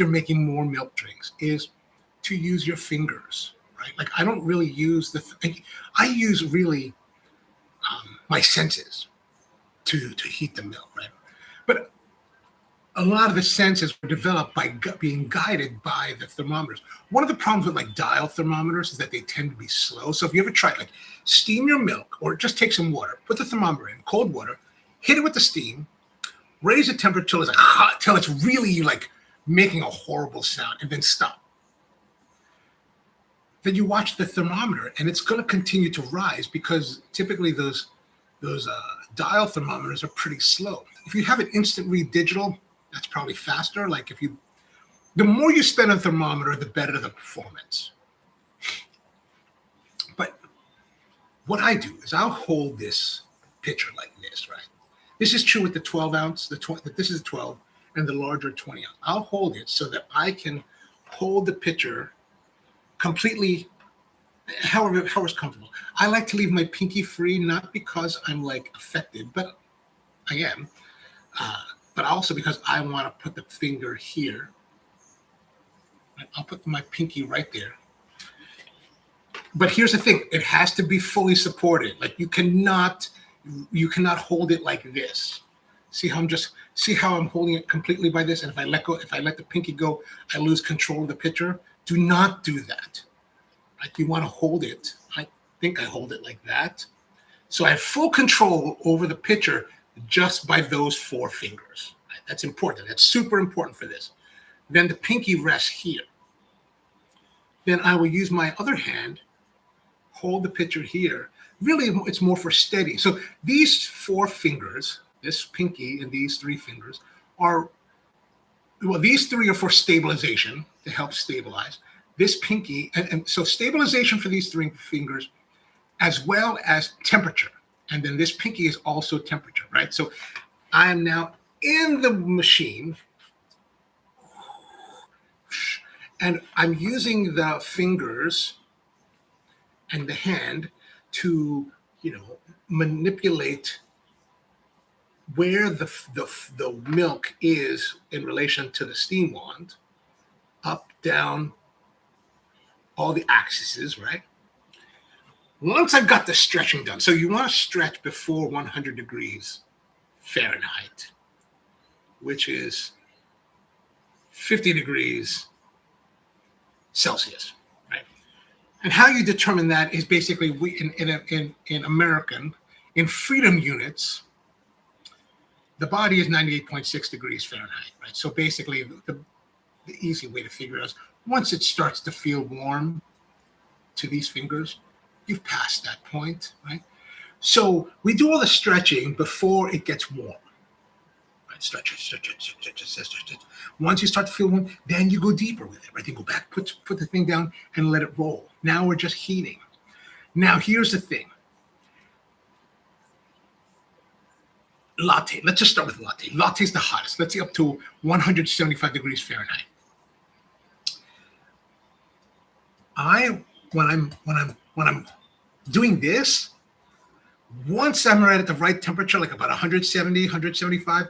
making more milk drinks is to use your fingers, right? Like I don't really use I use really my senses to heat the milk, right? But a lot of the senses were developed by being guided by the thermometers. One of the problems with like dial thermometers is that they tend to be slow. So if you ever try like steam your milk or just take some water, put the thermometer in cold water, hit it with the steam, raise the temperature till it's like hot, till it's really like making a horrible sound, and then stop. Then you watch the thermometer and it's going to continue to rise because typically those dial thermometers are pretty slow. If you have an instant read digital, that's probably faster. Like the more you spend on a thermometer, the better the performance. But what I do is I'll hold this pitcher like this, right? This is true with the 12 ounce, this is 12 and the larger 20 ounce. I'll hold it so that I can hold the pitcher completely however is comfortable. I like to leave my pinky free, not because I'm like affected, but I am. But also because I want to put the finger here. I'll put my pinky right there. But here's the thing: it has to be fully supported. Like you cannot hold it like this. See how I'm holding it completely by this, and if I let the pinky go, I lose control of the pitcher. Do not do that. Like you want to hold it. I think I hold it like that. So I have full control over the pitcher just by those 4 fingers. Right? That's important. That's super important for this. Then the pinky rests here. Then I will use my other hand, hold the pitcher here. Really, it's more for steady. So these 4 fingers, this pinky and these 3 fingers these 3 are for stabilization, to help stabilize. This pinky, and so stabilization for these 3 fingers, as well as temperature. And then this pinky is also temperature, right? So I am now in the machine and I'm using the fingers and the hand to, manipulate where the milk is in relation to the steam wand, up, down, all the axes, right? Once I've got the stretching done, so you want to stretch before 100 degrees Fahrenheit, which is 50 degrees Celsius, right? And how you determine that is basically in American, in freedom units, the body is 98.6 degrees Fahrenheit, right? So basically the easy way to figure it out is once it starts to feel warm to these fingers, you've passed that point, right? So we do all the stretching before it gets warm. Right? stretch it, stretch it, stretch it, stretch it, stretch it. Once you start to feel one, then you go deeper with it, right? You go back, put the thing down and let it roll. Now we're just heating. Now here's the thing. Latte. Let's just start with latte. Latte is the hottest. Let's see, up to 175 degrees Fahrenheit. When I'm doing this, once I'm right at the right temperature, like about 170, 175,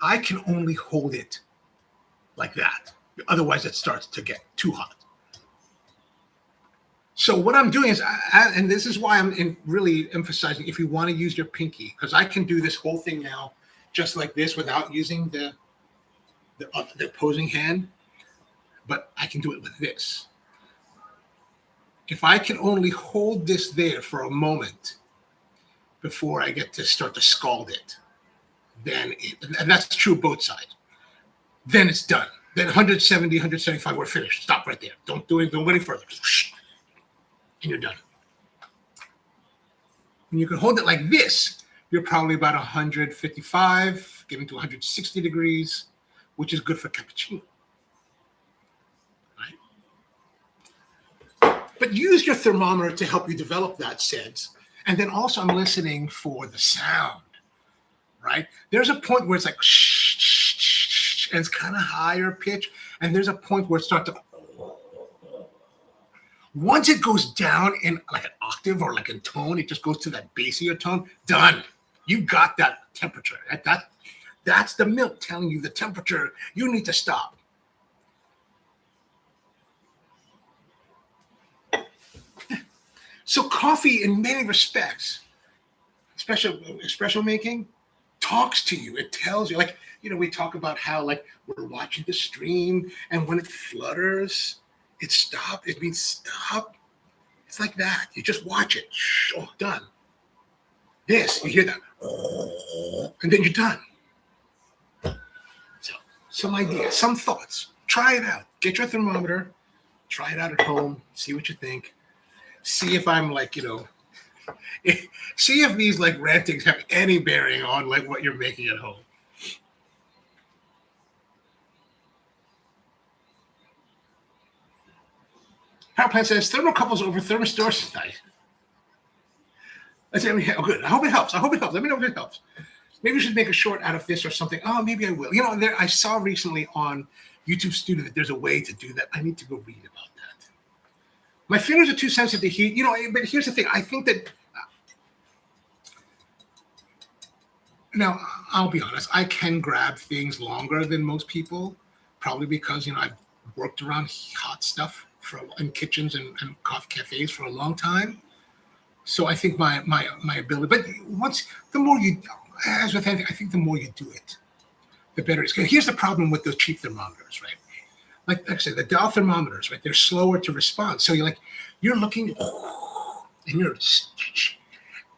I can only hold it like that. Otherwise, it starts to get too hot. So what I'm doing is, and this is why I'm really emphasizing, if you want to use your pinky, because I can do this whole thing now just like this without using the opposing hand, but I can do it with this. If I can only hold this there for a moment before I get to start to scald it, then and that's true both sides, then it's done. Then 170, 175, we're finished. Stop right there. Don't do it. Don't go any further. Just and you're done. When you can hold it like this, you're probably about 155, getting to 160 degrees, which is good for cappuccino. Right? But use your thermometer to help you develop that sense. And then also I'm listening for the sound, right? There's a point where it's like shh, shh, shh, and it's kind of higher pitch. And there's a point where it starts to, once it goes down in like an octave or like in tone, it just goes to that bassier tone, done. You got that temperature. That's the milk telling you the temperature. You need to stop. So coffee, in many respects, especially espresso making, talks to you. It tells you, like, we talk about how, like, we're watching the stream, and when it flutters, it stopped. It means stop. It's like that. You just watch it. Oh, done. This, you hear that. Oh, and then you're done. So, some ideas, some thoughts. Try it out. Get your thermometer. Try it out at home. See what you think. See if I'm like, see if these like rantings have any bearing on like what you're making at home. Power Plant says thermocouples over thermistors. Nice. I say, oh, good. I hope it helps. Let me know if it helps. Maybe we should make a short out of this or something. Oh, maybe I will. I saw recently on YouTube Studio that there's a way to do that. I need to go read about that. My fingers are too sensitive to heat. But here's the thing. I think that, now, I'll be honest. I can grab things longer than most people, probably because, I've worked around hot stuff in kitchens and coffee cafes for a long time. So I think my ability, but the more you, as with anything, I think the more you do it, the better it is. Here's the problem with those cheap thermometers, right? Like I said, the Dow thermometers, right? They're slower to respond. So you're looking, and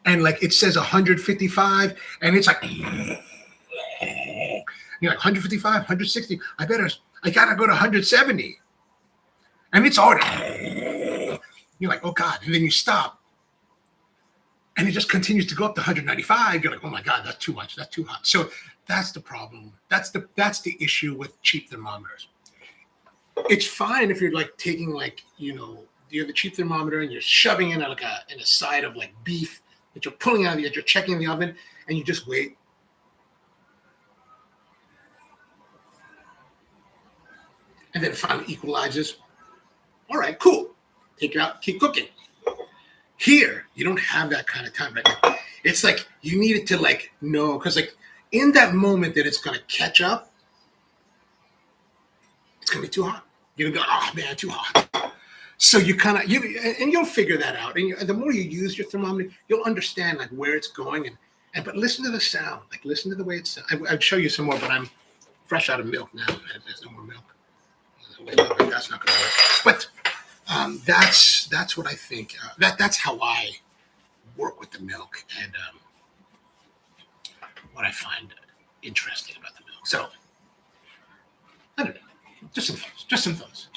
and like it says 155, and it's like, you're like 155, 160. I gotta go to 170. And it's already, you're like, oh God. And then you stop. And it just continues to go up to 195. You're like, oh my God, that's too much. That's too hot. So that's the problem. That's the issue with cheap thermometers. It's fine if you're like taking like, you have the cheap thermometer and you're shoving in like in a side of like beef that you're pulling out, that you're checking in the oven, and you just wait. And then it finally equalizes. All right, cool. Take it out, keep cooking. Here, you don't have that kind of time, right? It's like you need it to like know, because like in that moment that it's gonna catch up, it's gonna be too hot. You're gonna go, oh man, too hot. So you and you'll figure that out. And the more you use your thermometer, you'll understand like where it's going. And but listen to the sound, like listen to the way it sounds. I'd show you some more, but I'm fresh out of milk now. There's no more milk. That's not gonna work. But that's what I think. That's how I work with the milk, and what I find interesting about the milk. So I don't know, just some thoughts.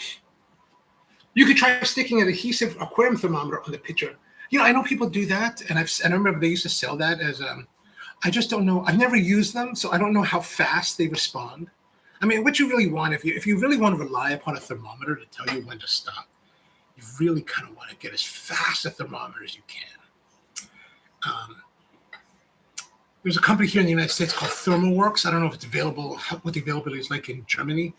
You could try sticking an adhesive aquarium thermometer on the pitcher. I know people do that, and I remember they used to sell that as I just don't know. I've never used them, so I don't know how fast they respond. I mean, what you really want, if you really want to rely upon a thermometer to tell you when to stop, you really kind of want to get as fast a thermometer as you can. There's a company here in the United States called ThermoWorks. I don't know if it's available, what the availability is like in Germany.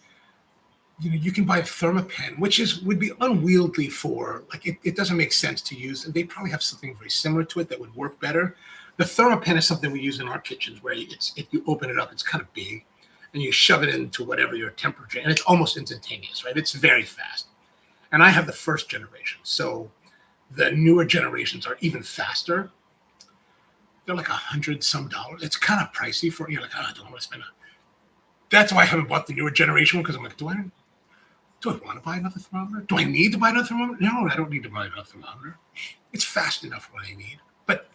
You can buy a Thermopen, which would be unwieldy for, like, it doesn't make sense to use. And they probably have something very similar to it that would work better. The Thermopen is something we use in our kitchens where if you open it up, it's kind of big and you shove it into whatever your temperature, and it's almost instantaneous, right? It's very fast. And I have the first generation. So the newer generations are even faster. They're like $100 some. It's kind of pricey for, you're like, oh, I don't want to spend That's why I haven't bought the newer generation one, because I'm like, do I want to buy another thermometer? Do I need to buy another thermometer? No, I don't need to buy another thermometer. It's fast enough what I need. But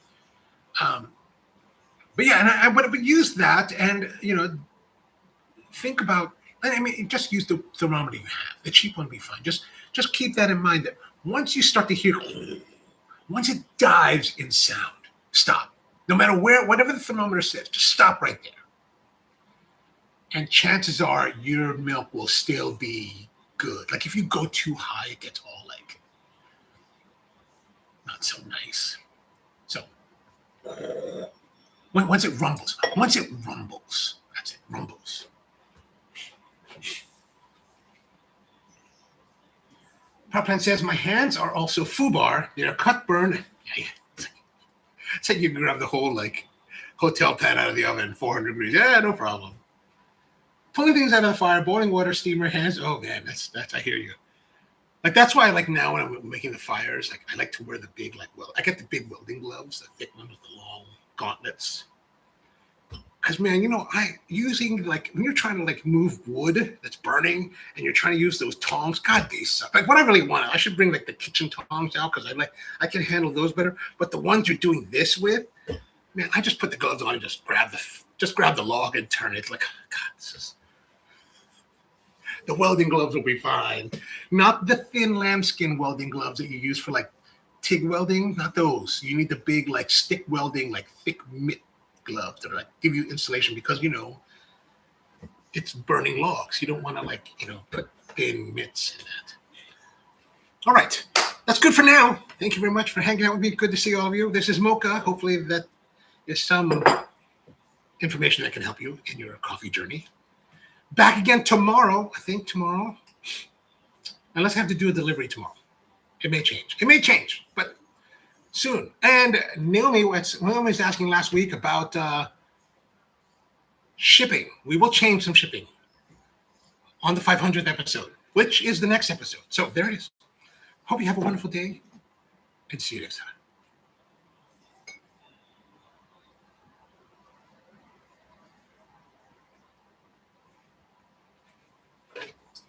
yeah, and I would use that, and think about. I mean, just use the thermometer you have. The cheap one will be fine. Just keep that in mind. That once you start to hear, once it dives in sound, stop. No matter whatever the thermometer says, just stop right there. And chances are your milk will still be good. Like if you go too high, it gets all like not so nice. So once it rumbles, that's it, rumbles. Powerplant says, my hands are also foobar. They're cut burn. It's like you grab the whole like hotel pan out of the oven, 400 degrees. Yeah, no problem. Pulling things out of the fire, boiling water, steamer, hands. Oh man, that's I hear you. Like that's why I like now when I'm making the fires, like I like to wear the big I get the big welding gloves, the thick ones with the long gauntlets. Because man, using like when you're trying to like move wood that's burning and you're trying to use those tongs, God, they suck. Like what I really want, I should bring like the kitchen tongs out because I can handle those better. But the ones you're doing this with, man, I just put the gloves on and just grab the log and turn it. It's like, God, the welding gloves will be fine. Not the thin lambskin welding gloves that you use for like TIG welding. Not those. You need the big like stick welding, like thick mitt gloves that are like give you insulation because it's burning logs. You don't want to put thin mitts in that. All right, that's good for now. Thank you very much for hanging out with me. Good to see all of you. This is Mocha. Hopefully that is some information that can help you in your coffee journey. Back again tomorrow. I think tomorrow, unless I have to do a delivery tomorrow. It may change, but soon. And Naomi was asking last week about shipping. We will change some shipping on the 500th episode, which is the next episode. So there it is. Hope you have a wonderful day and see you next time.